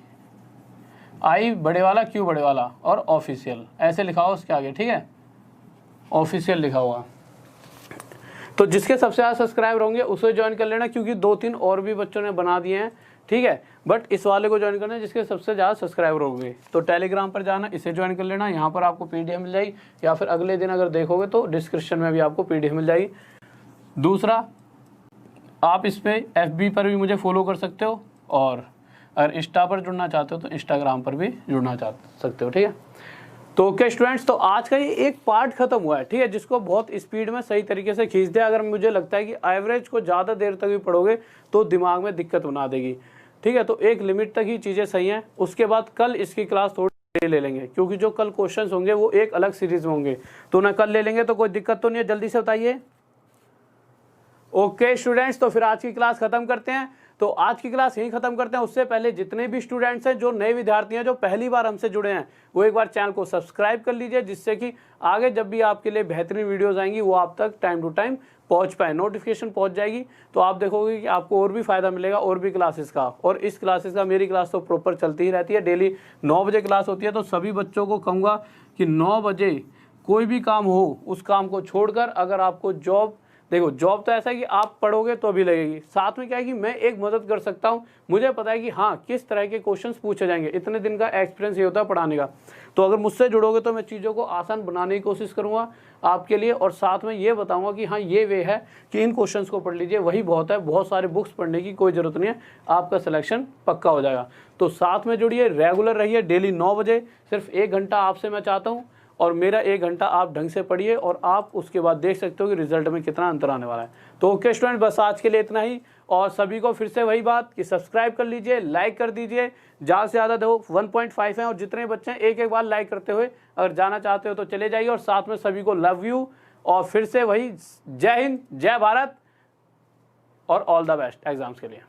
S1: आई बड़े वाला, क्यू बड़े वाला और ऑफिशियल ऐसे लिखा हुआ उसके आगे। ठीक है, ऑफिशियल लिखा हुआ। तो जिसके सबसे ज़्यादा सब्सक्राइबर होंगे उसे ज्वाइन कर लेना, क्योंकि 2-3 और भी बच्चों ने बना दिए हैं। ठीक है, बट इस वाले को ज्वाइन करना है जिसके सबसे ज़्यादा सब्सक्राइबर होंगे। तो टेलीग्राम पर जाना, इसे ज्वाइन कर लेना, यहाँ पर आपको पीडीएफ मिल जाएगी, या फिर अगले दिन अगर देखोगे तो डिस्क्रिप्शन में भी आपको पीडीएफ मिल जाएगी। दूसरा, आप इस पर FB पर भी मुझे फॉलो कर सकते हो, और अगर इंस्टा पर जुड़ना चाहते हो तो इंस्टाग्राम पर भी जुड़ना सकते हो। ठीक है, तो ओके स्टूडेंट्स, तो आज का ये एक पार्ट खत्म हुआ है। ठीक है, जिसको बहुत स्पीड में सही तरीके से खींच दिया। अगर मुझे लगता है कि एवरेज को ज़्यादा देर तक भी पढ़ोगे तो दिमाग में दिक्कत बना देगी। ठीक है, तो एक लिमिट तक ही चीज़ें सही हैं, उसके बाद कल इसकी क्लास थोड़ी ले लेंगे, क्योंकि जो कल क्वेश्चंस होंगे वो एक अलग सीरीज में होंगे। तो ना कल ले लेंगे तो कोई दिक्कत तो नहीं है, जल्दी से बताइए। ओके स्टूडेंट्स, तो फिर आज की क्लास खत्म करते हैं। तो आज की क्लास यहीं खत्म करते हैं। उससे पहले जितने भी स्टूडेंट्स हैं, जो नए विद्यार्थी हैं, जो पहली बार हमसे जुड़े हैं, वो एक बार चैनल को सब्सक्राइब कर लीजिए, जिससे कि आगे जब भी आपके लिए बेहतरीन वीडियोस आएंगी वो आप तक टाइम टू टाइम पहुंच पाए, नोटिफिकेशन पहुंच जाएगी। तो आप देखोगे कि आपको और भी फायदा मिलेगा, और भी क्लासेस का। और इस क्लासेस का, मेरी क्लास तो प्रॉपर चलती ही रहती है, डेली 9 बजे क्लास होती है। तो सभी बच्चों को कहूँगा कि 9 बजे कोई भी काम हो, उस काम को छोड़कर, अगर आपको जॉब, देखो जॉब तो ऐसा है कि आप पढ़ोगे तो अभी लगेगी, साथ में क्या है कि मैं एक मदद कर सकता हूँ, मुझे पता है कि हाँ किस तरह के क्वेश्चंस पूछे जाएंगे, इतने दिन का एक्सपीरियंस ये होता है पढ़ाने का। तो अगर मुझसे जुड़ोगे तो मैं चीज़ों को आसान बनाने की कोशिश करूँगा आपके लिए, और साथ में ये बताऊँगा कि हाँ ये वे है कि इन क्वेश्चंस को पढ़ लीजिए, वही बहुत है, बहुत सारे बुक्स पढ़ने की कोई ज़रूरत नहीं है, आपका सिलेक्शन पक्का हो जाएगा। तो साथ में जुड़िए, रेगुलर रहिए, डेली 9 बजे सिर्फ 1 घंटा आपसे मैं चाहता हूँ, और मेरा 1 घंटा आप ढंग से पढ़िए, और आप उसके बाद देख सकते हो कि रिजल्ट में कितना अंतर आने वाला है। तो ओके स्टूडेंट, बस आज के लिए इतना ही। और सभी को फिर से वही बात कि सब्सक्राइब कर लीजिए, लाइक कर दीजिए, ज़्यादा से ज़्यादा देखो 1.5 हैं, और जितने बच्चे हैं एक बार लाइक करते हुए अगर जाना चाहते हो तो चले जाइए। और साथ में सभी को लव यू, और फिर से वही जय हिंद, जय भारत, और ऑल द बेस्ट एग्जाम्स के लिए।